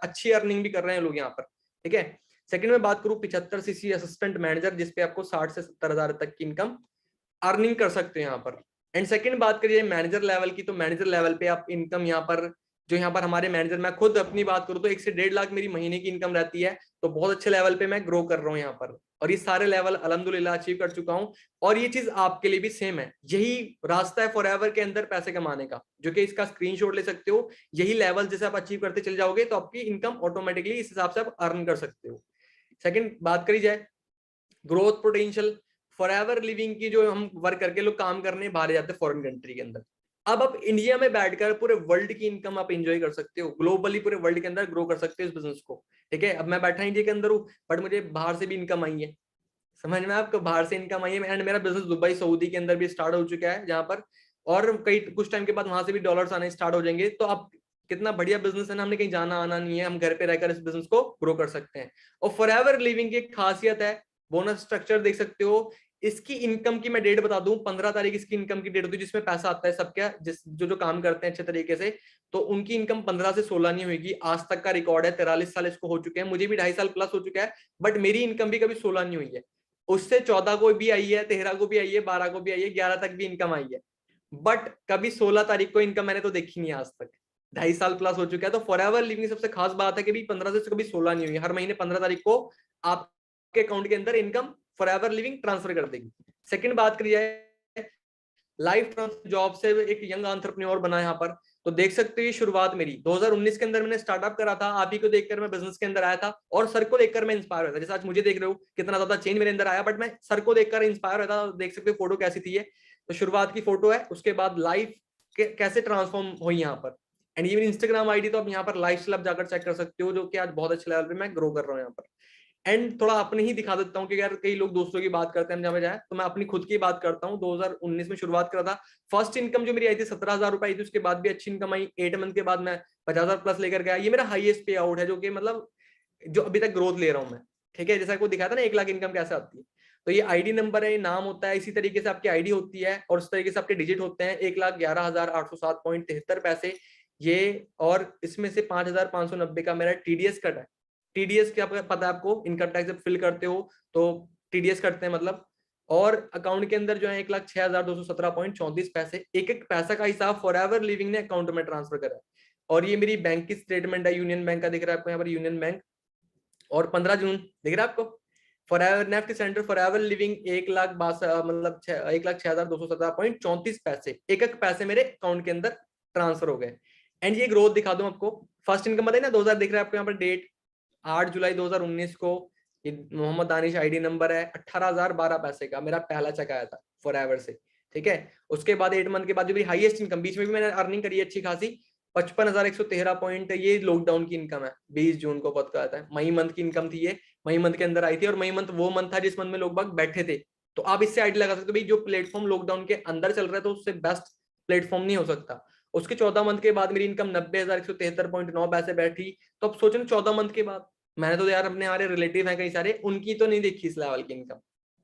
Speaker 1: अच्छी अर्निंग भी कर रहे हैं लोग यहाँ पर। ठीक है। सेकंड में बात करूं 75cc असिस्टेंट मैनेजर, जिसपे आपको 60 से 70,000 तक की इनकम अर्निंग कर सकते हैं यहाँ पर। एंड सेकंड बात करिए मैनेजर लेवल की, तो मैनेजर लेवल पे आप इनकम यहाँ पर, जो यहाँ पर हमारे मैनेजर, मैं खुद अपनी बात करूँ तो 1 से 1.5 लाख मेरी महीने की इनकम रहती है, तो बहुत अच्छे लेवल पे मैं ग्रो कर रहा हूँ यहाँ पर, और ये सारे लेवल अल्हम्दुलिल्लाह अचीव कर चुका हूँ। और ये चीज आपके लिए भी सेम है, यही रास्ता है फॉरएवर के अंदर पैसे कमाने का, जो कि इसका स्क्रीनशॉट ले सकते हो। यही लेवल जैसे आप अचीव करते चले जाओगे, तो आपकी इनकम ऑटोमेटिकली इस हिसाब से आप अर्न कर सकते हो। सेकंड बात करी जाए ग्रोथ पोटेंशियल, फॉरएवर लिविंग की जो हम वर्क करके लोग काम करने बाहर जाते हैं फॉरेन कंट्री के अंदर, अब आप इंडिया में बैठकर पूरे वर्ल्ड की इनकम आप एंजॉय कर सकते हो, ग्लोबली पूरे वर्ल्ड के अंदर ग्रो कर सकते हो इस बिजनेस को। ठीक है। अब मैं बैठा इंडिया के अंदर हूँ, बट मुझे बाहर से भी इनकम आई है, समझ में आपको, बाहर से इनकम आई है। एंड मेरा बिजनेस दुबई सऊदी के अंदर भी स्टार्ट हो चुका है, जहां पर और कई कुछ टाइम के बाद वहां से भी डॉलर्स आने स्टार्ट हो जाएंगे। तो अब कितना बढ़िया बिजनेस है ना, हमने कहीं जाना आना नहीं है, हम घर पे रहकर इस बिजनेस को ग्रो कर सकते हैं। और फॉरएवर लिविंग की एक खासियत है, बोनस स्ट्रक्चर देख सकते हो। इसकी इनकम की मैं डेट बता दूं, 15 तारीख इसकी इनकम की डेट होती है, जिसमें पैसा आता है सबका, जिस जो जो काम करते हैं अच्छे तरीके से, तो उनकी इनकम 15 से 16 नहीं होगी। आज तक का रिकॉर्ड है, 43 साल इसको हो चुके हैं, मुझे भी 2.5 साल प्लस हो चुका है, बट मेरी इनकम भी कभी 16 नहीं हुई है। उससे 14 को भी आई है, 13 को भी आई है, 12 को भी आई है, 11 तक भी इनकम आई है, बट कभी 16 तारीख को इनकम मैंने तो देखी नहीं आज तक। 2.5 साल प्लस हो चुका है। तो फॉरएवर लिविंग सबसे खास बात है कि भी 15 से कभी 16 नहीं हुई, हर महीने 15 तारीख को आपके अकाउंट के अंदर इनकम फॉरएवर लिविंग ट्रांसफर कर देगी। सेकंड बात करी जाए लाइफ ट्रांसफर जॉब से एक यंग एंटरप्रेन्योर बना यहाँ पर, तो देख सकते हो ये शुरुआत मेरी 2019 के अंदर मैंने स्टार्टअप करा था, आप ही को देखकर मैं बिजनेस के अंदर आया था, और सर को देखकर मैं इंस्पायर हुआ था। जैसे आज मुझे देख रहे हो कितना ज्यादा चेंज मेरे अंदर आया, बट मैं सर को देखकर इंस्पायर हुआ था। देख सकते हो फोटो कैसी थी ये, तो शुरुआत की फोटो है, उसके बाद लाइफ कैसे ट्रांसफॉर्म हुई यहाँ पर। एंड ये इंस्टाग्राम आईडी, तो आप यहाँ पर लाइफ स्टाइल जाकर चेक कर सकते हो, जो कि आज बहुत अच्छे लेवल पे मैं ग्रो कर रहा हूँ यहाँ पर। एंड थोड़ा अपने ही दिखा देता हूँ कि यार कई लोग दोस्तों की बात करते हैं जहाँ पे जाए, तो मैं अपनी खुद की बात करता हूँ। 2019 में शुरुआत करा था, फर्स्ट इनकम जो मेरी आई थी 17,000 रुपए आई थी, उसके बाद भी अच्छी इनकम आई, 8 मंथ के बाद मैं 50,000 प्लस लेकर गया। ये मेरा हाईएस्ट पे आउट है, जो कि मतलब जो अभी तक ग्रोथ ले रहा हूँ मैं। ठीक है। जैसा आपको दिखाया था ना 1 लाख इनकम कैसे आती है, तो ये आईडी नंबर है, ये नाम होता है, इसी तरीके से आपकी आईडी होती है, और इस तरीके से आपके डिजिट होते हैं। 1,11,807.73 ये, और इसमें से 5,590 का मेरा टीडीएस कट है। टीडीएस क्या पता है आपको, इनकम टैक्स जब फिल करते हो तो टीडीएस कटते हैं मतलब। और अकाउंट के अंदर जो है 1,06,217.34 एक एक पैसा का हिसाब फॉरएवर लिविंग ने अकाउंट में ट्रांसफर करा है। और ये मेरी बैंक की स्टेटमेंट है, यूनियन बैंक का दिख रहा है आपको यहाँ पर, यूनियन बैंक, और 15 जून दिख रहा है आपको। Forever NEFT centre forever living 1,62,000 मतलब 1,06,217.34 एक एक पैसे मेरे अकाउंट के अंदर ट्रांसफर हो गए। एंड ये ग्रोथ दिखा दूं आपको, फर्स्ट इनकम बताइए ना 2000 दिख रहा है आपको यहाँ पर, डेट 8 जुलाई 2019 को, ये मोहम्मद दानिश आईडी नंबर है, 18,012 पैसे का मेरा पहला चेक आया था फॉरएवर से। ठीक है। उसके बाद 8 मंथ के बाद जो मेरी हाईएस्ट इनकम, बीच में भी मैंने अर्निंग करी है अच्छी खासी, 55,113 पॉइंट, ये लॉकडाउन की इनकम है, 20 जून को पता आता है। मई मंथ की इनकम थी ये, मई मंथ के अंदर आई थी, और मई मंथ वो मंथ था जिस मंथ में लोग बाग बैठे थे। तो आप इससे आइडिया लगा सकते हो भाई, जो प्लेटफॉर्म लॉकडाउन के अंदर चल रहा है, तो उससे बेस्ट प्लेटफॉर्म नहीं हो सकता। उसके 14 मंथ के बाद मेरी इनकम 90,173.9 पैसे बैठी। तो अब सोचो ना 14 मंथ के बाद, मैंने तो यार अपने हमारे रिलेटिव हैं कई सारे, उनकी तो नहीं देखी इस लेवल की इनकम,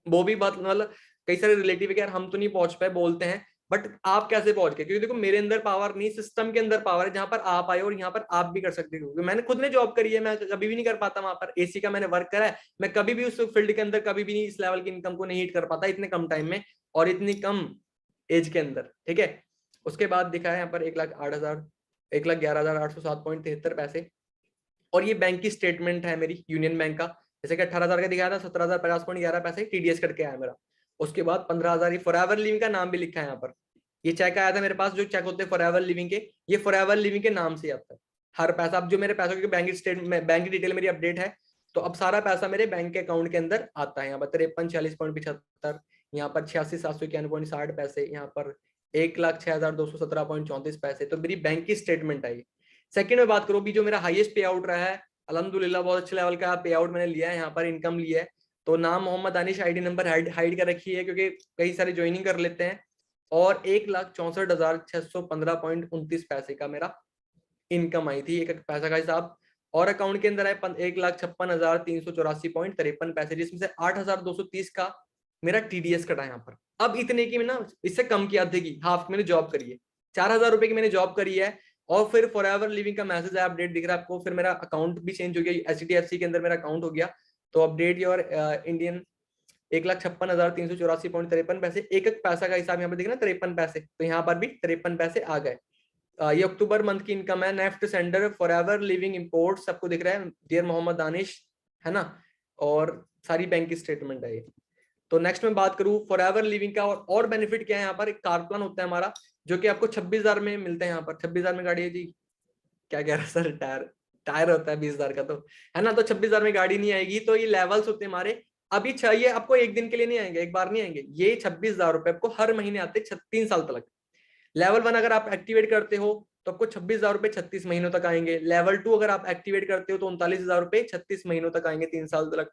Speaker 1: वो भी बात मतलब कई सारे रिलेटिव है यार हम तो नहीं पहुंच पाए बोलते हैं, बट आप कैसे पहुंच गए? क्योंकि देखो मेरे अंदर पावर नहीं, सिस्टम के अंदर पावर है, जहां पर आप आए और यहाँ पर आप भी कर सकते हो। क्योंकि मैंने खुद ने जॉब करी है, मैं कभी भी नहीं कर पाता वहां पर, एसी का मैंने वर्क करा है, मैं कभी भी उस फील्ड के अंदर कभी भी नहीं इस लेवल की इनकम को नहीं हिट कर पाता इतने कम टाइम में और इतनी कम एज के अंदर। ठीक है। उसके बाद दिखा है यहाँ पर 1,11,807.73 पैसे, और ये बैंक की स्टेटमेंट है मेरी यूनियन बैंक का, जैसे कि 18,000 का दिखाया था, 17,050.11 पैसे टीडीएस करके आया मेरा। उसके बाद 15,000 फॉरएवर लिविंग का नाम भी लिखा है यहाँ पर, ये चेक आया था मेरे पास, जो चेक होते हैं फॉरएवर लिविंग के, ये फॉरएवर लिविंग के नाम से आता है हर पैसा। अब जो मेरे पैसों की बैंक स्टेटमेंट, बैंक की डिटेल मेरी अपडेट है, तो अब सारा पैसा मेरे बैंक के अकाउंट के अंदर आता है। यहाँ पर 53 46.75, यहाँ पर 86 791.60 पैसे, यहाँ पर 1,06,217.34 तो मेरी बैंक की स्टेटमेंट आई। सेकंड में बात करूँ भी, जो मेरा हाईएस्ट पे आउट रहा है अल्हम्दुलिल्लाह, बहुत अच्छे लेवल का पे आउट मैंने लिया है, यहाँ पर इनकम लिया है। तो नाम मोहम्मद दानिश, आईडी नंबर हाइड कर रखी है क्योंकि कई सारे ज्वाइनिंग कर लेते हैं। और 1,64,615.29 पैसे का मेरा इनकम आई थी, एक पैसा का हिसाब। और अकाउंट के अंदर आए 1,56,384.53 पैसे, जिसमें से 8,230 का मेरा टीडीएस कटा यहाँ पर। अब इतने की ना, इससे कम की आधे की हाफ मैंने जॉब करी है, 4,000 रुपए की मैंने जॉब करी है। और फिर फॉरएवर लिविंग का मैसेज है, अपडेट दिख रहा है आपको। फिर मेरा अकाउंट भी चेंज हो गया, एचडीएफसी के अंदर मेरा अकाउंट हो गया। तो अपडेट योर इंडियन 1,56,384.53 पैसे, एक एक पैसा का हिसाब यहाँ पर दिख रहा है 53 पैसे, तो यहाँ पर भी 53 पैसे आ गए। ये अक्टूबर मंथ की इनकम है। NEFT sender forever living import सबको दिख रहा है, डियर मोहम्मद दानिश, है ना। और सारी बैंक की स्टेटमेंट है ये। तो नेक्स्ट में बात करूं फॉरएवर लिविंग का और बेनिफिट क्या है। यहाँ पर एक कार प्लान होता है हमारा, जो कि आपको 26,000 में मिलते हैं। यहाँ पर 26,000 में गाड़ी है जी, क्या कह रहा है सर, टायर टायर होता है 20,000 का, तो है ना। तो 26,000 में गाड़ी नहीं आएगी। तो ये लेवल्स होते हैं हमारे। अभी चाहिए आपको, एक दिन के लिए नहीं आएंगे, एक बार नहीं आएंगे, ये 26,000 रुपए आपको हर महीने आते 3 साल तक। लेवल 1 अगर आप एक्टिवेट करते हो तो आपको 26,000 रुपए 36 महीनों तक आएंगे। लेवल 2 अगर आप एक्टिवेट करते हो तो 39,000 रुपए 36 महीनों तक आएंगे, 3 साल तक।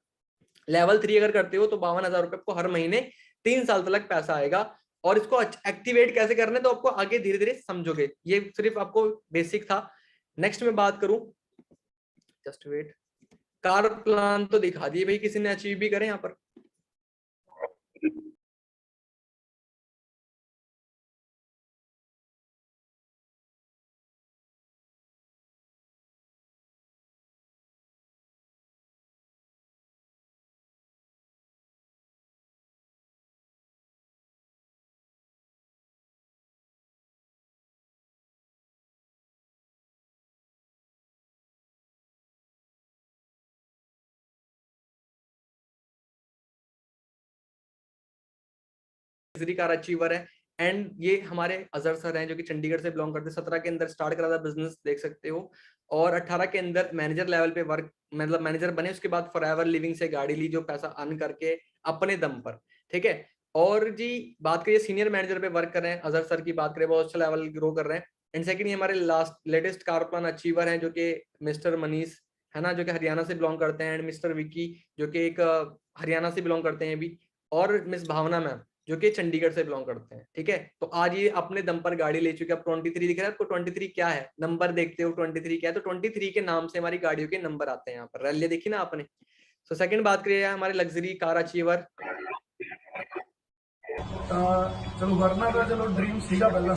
Speaker 1: लेवल 3 अगर करते हो तो 52,000 रुपए आपको हर महीने 3 साल तक पैसा आएगा। और इसको एक्टिवेट कैसे करना है तो आपको आगे धीरे धीरे समझोगे, ये सिर्फ आपको बेसिक था। नेक्स्ट में बात करूं, जस्ट वेट, कार प्लान तो दिखा दिए भाई, किसी ने अचीव भी करे यहाँ पर। लग्जरी कार अचीवर है। एंड ये हमारे अजहर सर हैं, जो कि चंडीगढ़ से बिलोंग करते हैं। 17 के अंदर स्टार्ट करा था बिजनेस, देख सकते हो। और 18 के अंदर मैनेजर लेवल पे वर्क, मतलब मैनेजर बने। उसके बाद फॉरएवर लिविंग से गाड़ी ली, जो पैसा अर्न करके अपने दम पर, ठीक है। और जी बात करिए सीनियर मैनेजर पे वर्क कर रहे हैं, अजहर सर की बात करें, बहुत अच्छा लेवल ग्रो कर रहे हैं। एंड सेकंड, ये हमारे last latest car plan achiever हैं, जो कि मिस्टर मनीष, है ना, जो कि हरियाणा से बिलोंग करते हैं। एंड मिस्टर विकी, जो कि एक हरियाणा से बिलोंग करते हैं भी। और मिस भावना मैम, जो कि चंडीगढ़ से बिलोंग करते हैं, ठीक है। तो आज ये अपने दम पर गाड़ी ले चुके हैं। अब 23 दिख रहा है आपको, 23 क्या है, नंबर देखते हो 23 क्या है, तो 23 के नाम से हमारी गाड़ियों के नंबर आते हैं यहाँ पर। रैली देखी ना आपने। तो सेकंड बात करिए हमारे लग्जरी कार अचीवर।
Speaker 2: चलो वरना तो चलो ड्रीम सीगा पहला,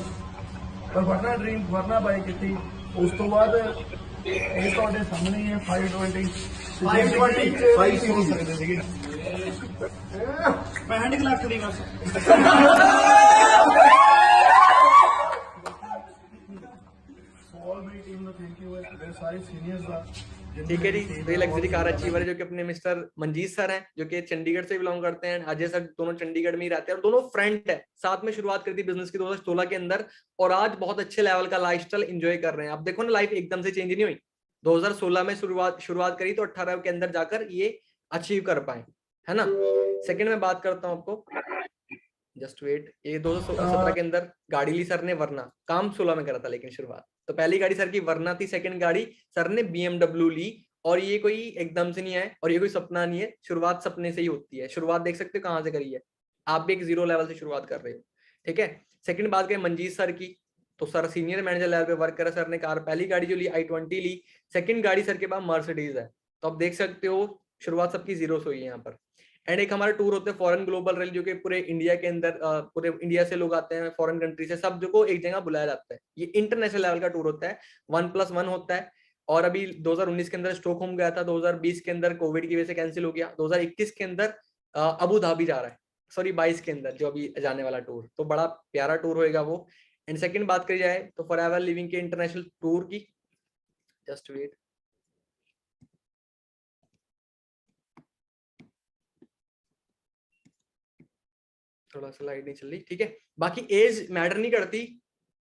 Speaker 2: पर वरना ड्रीम वरना बाई की उस तो बाद ਇਹ ਤੁਹਾਡੇ ਸਾਹਮਣੇ ਹੀ ਹੈ 520 520 5 ਸੀਰੀਜ਼ ਮੈਂ ਹੈਂਡ ਲੱਖ ਦੀ ਬਸ ऑल मेरी टीम ਦਾ थैंक यू है, मेरे सारे सीनियर्स ਦਾ।
Speaker 1: ठीक है जी, तो ये लग्जरी कार अचीवर है, जो कि अपने मिस्टर मंजीत सर हैं, जो कि चंडीगढ़ से बिलोंग करते हैं। अजय सर दोनों चंडीगढ़ में ही रहते हैं, और दोनों फ्रेंड है। साथ में शुरुआत करी थी बिजनेस की 2016 के अंदर, और आज बहुत अच्छे लेवल का लाइफस्टाइल एंजॉय कर रहे हैं। आप देखो ना, लाइफ एकदम से चेंज नहीं हुई। 2016 में शुरुआत करी तो 18 के अंदर जाकर ये अचीव कर पाए, है ना। सेकंड में बात करता हूँ आपको, जस्ट वेट, ये 2017 के अंदर गाड़ी ली सर ने, वरना काम 16 में करा था लेकिन शुरुआत। तो पहली गाड़ी सर की वरना थी, सेकंड गाड़ी सर ने बीएमडब्ल्यू ली। और ये कोई एकदम से नहीं है, और ये कोई सपना नहीं है, शुरुआत सपने से ही होती है। शुरुआत देख सकते हो कहाँ से करी है, आप भी एक जीरो लेवल से शुरुआत कर रहे हो, ठीक है। सेकंड बात करें मंजीत सर की, तो सर सीनियर मैनेजर लेवल पे वर्क करा। सर ने कार पहली गाड़ी जो ली i20 ली। सेकंड गाड़ी सर के पास मर्सिडीज है। तो आप देख सकते हो शुरुआत सबकी जीरो से हुई है यहाँ पर। एंड एक हमारा टूर होता है फॉरेन ग्लोबल रेल, जो कि पूरे इंडिया के अंदर, पूरे इंडिया से लोग आते हैं, फॉरेन कंट्री से, सब जो को एक जगह बुलाया जाता है। ये इंटरनेशनल लेवल का टूर होता है, 1+1 होता है। और अभी 2019 के अंदर स्टॉकहोम गया था, 2020 के अंदर कोविड की वजह से कैंसिल हो गया, 2021 के अंदर अबू धाबी जा रहा है, सॉरी 22 के अंदर जो अभी जाने वाला टूर, तो बड़ा प्यारा टूर होएगा वो। एंड सेकंड बात करी जाए तो फॉरएवर लिविंग के इंटरनेशनल टूर की, जस्ट वेट, थोड़ा सा लाइट नहीं चल रही, ठीक है। बाकी एज मैटर नहीं करती,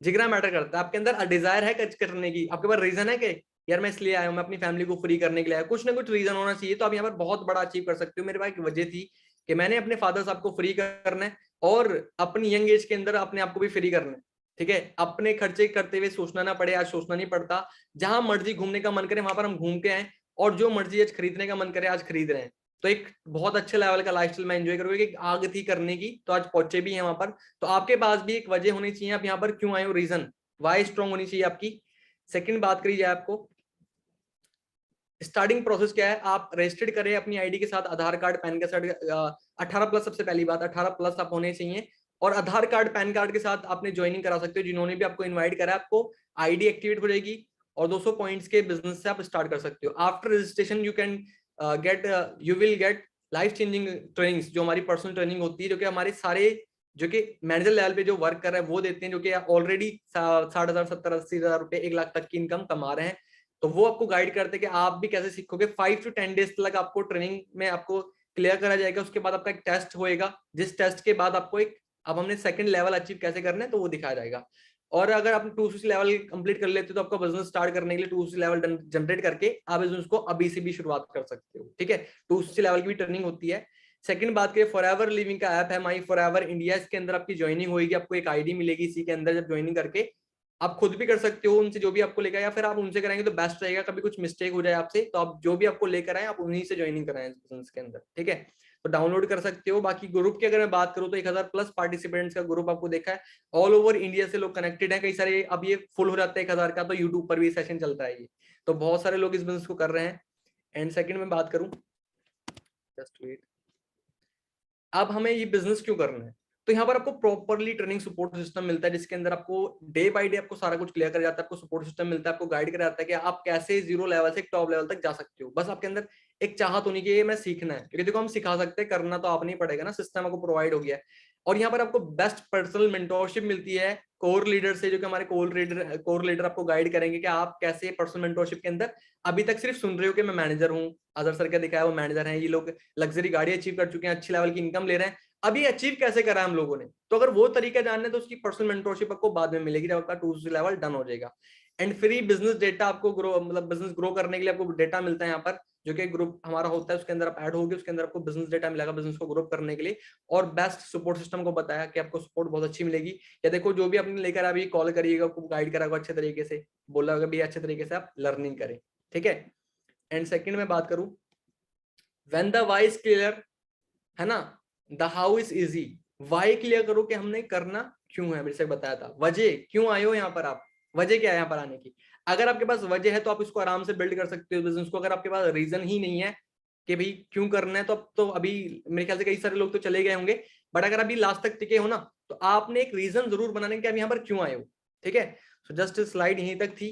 Speaker 1: जिगरा मैटर करता है। आपके अंदर डिजायर है कुछ करने की, आपके पास रीजन है कि यार मैं इसलिए आया हूँ, मैं अपनी फैमिली को फ्री करने के लिए आया, कुछ ना कुछ रीजन होना चाहिए, तो आप यहाँ पर बहुत बड़ा अचीव कर सकते हो। मेरे पास एक वजह थी कि मैंने अपने फादर साहब को फ्री करना है और अपनी यंग एज के अंदर अपने आप को भी फ्री करना है, ठीक है। अपने खर्चे करते हुए सोचना ना पड़े, आज सोचना नहीं पड़ता। जहां मर्जी घूमने का मन करे वहां पर हम घूम के आए, और जो मर्जी आज खरीदने का मन करे आज खरीद रहे हैं। तो एक बहुत अच्छे लेवल का लाइफस्टाइल मैं एंजॉय करूंगा कि आग थी करने की तो आज पहुंचे भी हैं वहां पर। तो आपके पास भी एक वजह होनी चाहिए, आप यहाँ पर क्यों आए हो, रीजन वाई स्ट्रॉन्ग होनी चाहिए आपकी। सेकंड बात करी जाए, आपको स्टार्टिंग प्रोसेस क्या है, आप रजिस्टर्ड करें अपनी आईडी के साथ, आधार कार्ड पैन कार्ड, 18+, सबसे पहली बात 18+ आप होने चाहिए। और आधार कार्ड पैन कार्ड के साथ आपने ज्वाइनिंग करा सकते हो, जिन्होंने भी आपको इनवाइट करा, आपको आईडी एक्टिवेट हो जाएगी और 200 पॉइंट्स के बिजनेस से आप स्टार्ट कर सकते हो। After registration you can you will get life changing trainings, जो हमारी पर्सनल ट्रेनिंग होती है, जो कि हमारे सारे जो कि मैनेजर लेवल पे जो वर्क कर रहे हैं वो देते हैं, जो कि ऑलरेडी 60,000, 70,000, 80,000 रुपए, 1 लाख तक की इनकम कमा रहे हैं। तो वो आपको गाइड करते हैं कि आप भी कैसे सीखोगे। 5 to 10 डेज तक आपको ट्रेनिंग में आपको क्लियर करा जाएगा। उसके बाद आपका एक टेस्ट होएगा, जिस टेस्ट के बाद आपको एक, अब हमने सेकंड लेवल अचीव कैसे करना है तो वो दिखाया जाएगा। और अगर आप 250 लेवल कंप्लीट कर लेते हो तो आपका बिजनेस स्टार्ट करने के लिए 250 लेवल जनरेट करके आप बिजनेस को अभी से भी शुरुआत कर सकते हो, ठीक है। 250 लेवल की भी ट्रेनिंग होती है। सेकंड बात करें, फॉरएवर लिविंग का ऐप है माई फॉरएवर इंडिया, इसके अंदर आपकी ज्वाइनिंग होगी, आपको एक आईडी मिलेगी, इसी के अंदर जब ज्वाइनिंग करके आप खुद भी कर सकते हो उनसे जो भी आपको लेकर, या फिर आप उनसे कराएंगे तो बेस्ट रहेगा। कभी कुछ मिस्टेक हो जाए आपसे तो आप जो भी आपको लेकर आए आप उन्हीं से ज्वाइनिंग कराएं बिजनेस के अंदर, ठीक है। तो डाउनलोड कर सकते हो। बाकी ग्रुप की अगर मैं बात करूं तो 1000+ पार्टिसिपेंट्स का ग्रुप आपको देखा है, ऑल ओवर इंडिया से लोग कनेक्टेड है। कई सारे, अब ये फुल हो जाता है 1000 का तो यूट्यूब पर भी सेशन चलता है ये, तो बहुत सारे लोग इस बिजनेस को कर रहे हैं। एंड सेकंड में बात करूं, जस्ट वेट, अब हमें ये बिजनेस क्यों करना है, तो यहाँ पर आपको प्रॉपरली ट्रेनिंग सपोर्ट सिस्टम मिलता है, जिसके अंदर आपको डे बाय डे आपको सारा कुछ क्लियर कर जाता है। आपको सपोर्ट सिस्टम मिलता है, आपको गाइड कर जाता है कि आप कैसे 0 लेवल से टॉप लेवल तक जा सकते हो। बस आपके अंदर एक चाहत होनी चाहिए, मैं सीखना है, क्योंकि देखो हम सिखा सकते हैं, करना तो आप नहीं पड़ेगा ना, सिस्टम आपको प्रोवाइड हो गया है। और यहाँ पर आपको बेस्ट पर्सनल मेंटोरशिप मिलती है कोर लीडर से, जो कि हमारे कोर लीडर आपको गाइड करेंगे कि आप कैसे पर्सनल मेंटोरशिप के अंदर, अभी तक सिर्फ सुन रहे हो कि मैं मैनेजर हूँ, अजहर सर क्या दिखाया वो मैनेजर हैं, ये लोग लग्जरी गाड़ी अचीव कर चुके हैं, अच्छी लेवल की इनकम ले रहे हैं, अभी अचीव कैसे करा हम लोगों ने। तो अगर वो तरीका जानना है तो उसकी पर्सनल मेंटरशिप आपको बाद में मिलेगी, जब आपका 2 लेवल डन हो जाएगा। एंड फ्री बिजनेस डेटा आपको ग्रो, मतलब बिजनेस ग्रो करने के लिए आपको डेटा मिलता है यहाँ पर, जो कि ग्रुप हमारा होता है, उसके अंदर आप ऐड होगे, उसके अंदर आपको बिजनेस डेटा मिलेगा बिजनेस को ग्रो करने के लिए। और बेस्ट सपोर्ट सिस्टम को बताया कि आपको सपोर्ट बहुत अच्छी मिलेगी। या देखो जो भी आपने लेकर अभी कॉल करिएगा, आपको गाइड करा अच्छे तरीके से, बोला होगा भी अच्छे तरीके से आप लर्निंग करें, ठीक है। एंड सेकंड में बात करूं, when the why is clear, है ना, the how is easy. Why clear करो कि हमने करना क्यों है, मेरे से बताया था वजह क्यों आए हो यहाँ पर, आप वजह क्या है यहाँ पर आने की। अगर आपके पास वजह है तो आप इसको आराम से बिल्ड कर सकते हो बिजनेस को। अगर आपके पास रीजन ही नहीं है कि भाई क्यों करना है, तो अब तो अभी मेरे ख्याल से कई सारे लोग तो चले गए होंगे, बट अगर अभी लास्ट तक टिके हो ना, तो आपने एक रीजन जरूर बनाने के आप यहाँ पर क्यों आए हो, ठीक है। सो जस्ट स्लाइड यहीं तक थी।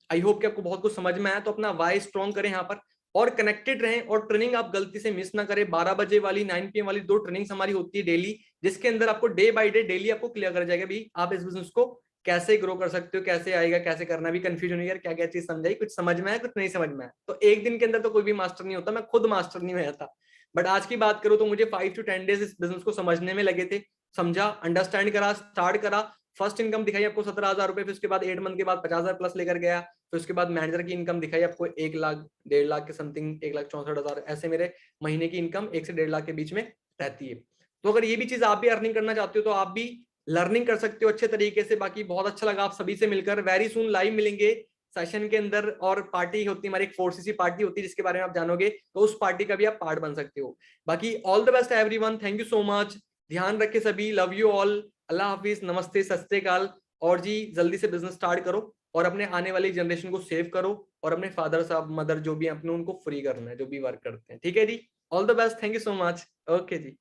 Speaker 1: आई होप कि आपको बहुत कुछ समझ में आया। तो अपना वाई स्ट्रॉन्ग करें यहाँ पर और कनेक्टेड रहें, और ट्रेनिंग आप गलती से मिस ना करें। 12 बजे वाली, 9 PM वाली 2 ट्रेनिंग्स हमारी होती है डेली, जिसके अंदर आपको डे बाय डे डेली आपको क्लियर कर जाएगा भी आप इस बिजनेस को कैसे ग्रो कर सकते हो, कैसे आएगा, कैसे करना। भी कंफ्यूजन यार क्या क्या चीज समझाई, कुछ समझ में आया, कुछ नहीं समझ में आया। तो एक दिन के अंदर तो कोई भी मास्टर नहीं होता, मैं खुद मास्टर नहीं हुआ था, बट आज की बात करूं तो मुझे 5 to 10 डेज इस बिजनेस को समझने में लगे थे। समझा, अंडरस्टैंड करा, स्टार्ट करा, फर्स्ट इनकम दिखाई आपको 17,000 रुपए, फिर उसके बाद 8 मंथ के बाद 50,000+ लेकर गया। फिर उसके बाद मैनेजर की इनकम दिखाई आपको 1 लाख, 1.5 लाख के समथिंग, 1,64,000, ऐसे मेरे महीने की इनकम 1 से 1.5 लाख के बीच में रहती है। तो अगर ये भी चीज आप भी अर्निंग करना चाहते हो तो आप भी लर्निंग कर सकते हो अच्छे तरीके से। बाकी बहुत अच्छा लगा आप सभी से मिलकर। वेरी सुन लाइव मिलेंगे सेशन के अंदर, और पार्टी होती है हमारी, एक 4cc पार्टी होती है जिसके बारे में आप जानोगे, तो उस पार्टी का भी आप पार्ट बन सकते हो। बाकी all the best everyone, thank you so much, ध्यान रखे सभी, लव यू ऑल, अल्लाह हाफिज, नमस्ते, सत श्री अकाल। और जी जल्दी से बिजनेस स्टार्ट करो और अपने आने वाली जनरेशन को सेव करो, और अपने फादर साहब मदर जो भी अपने उनको फ्री करना है, जो भी वर्क करते हैं, ठीक है जी। All the best, thank you so much, okay ji.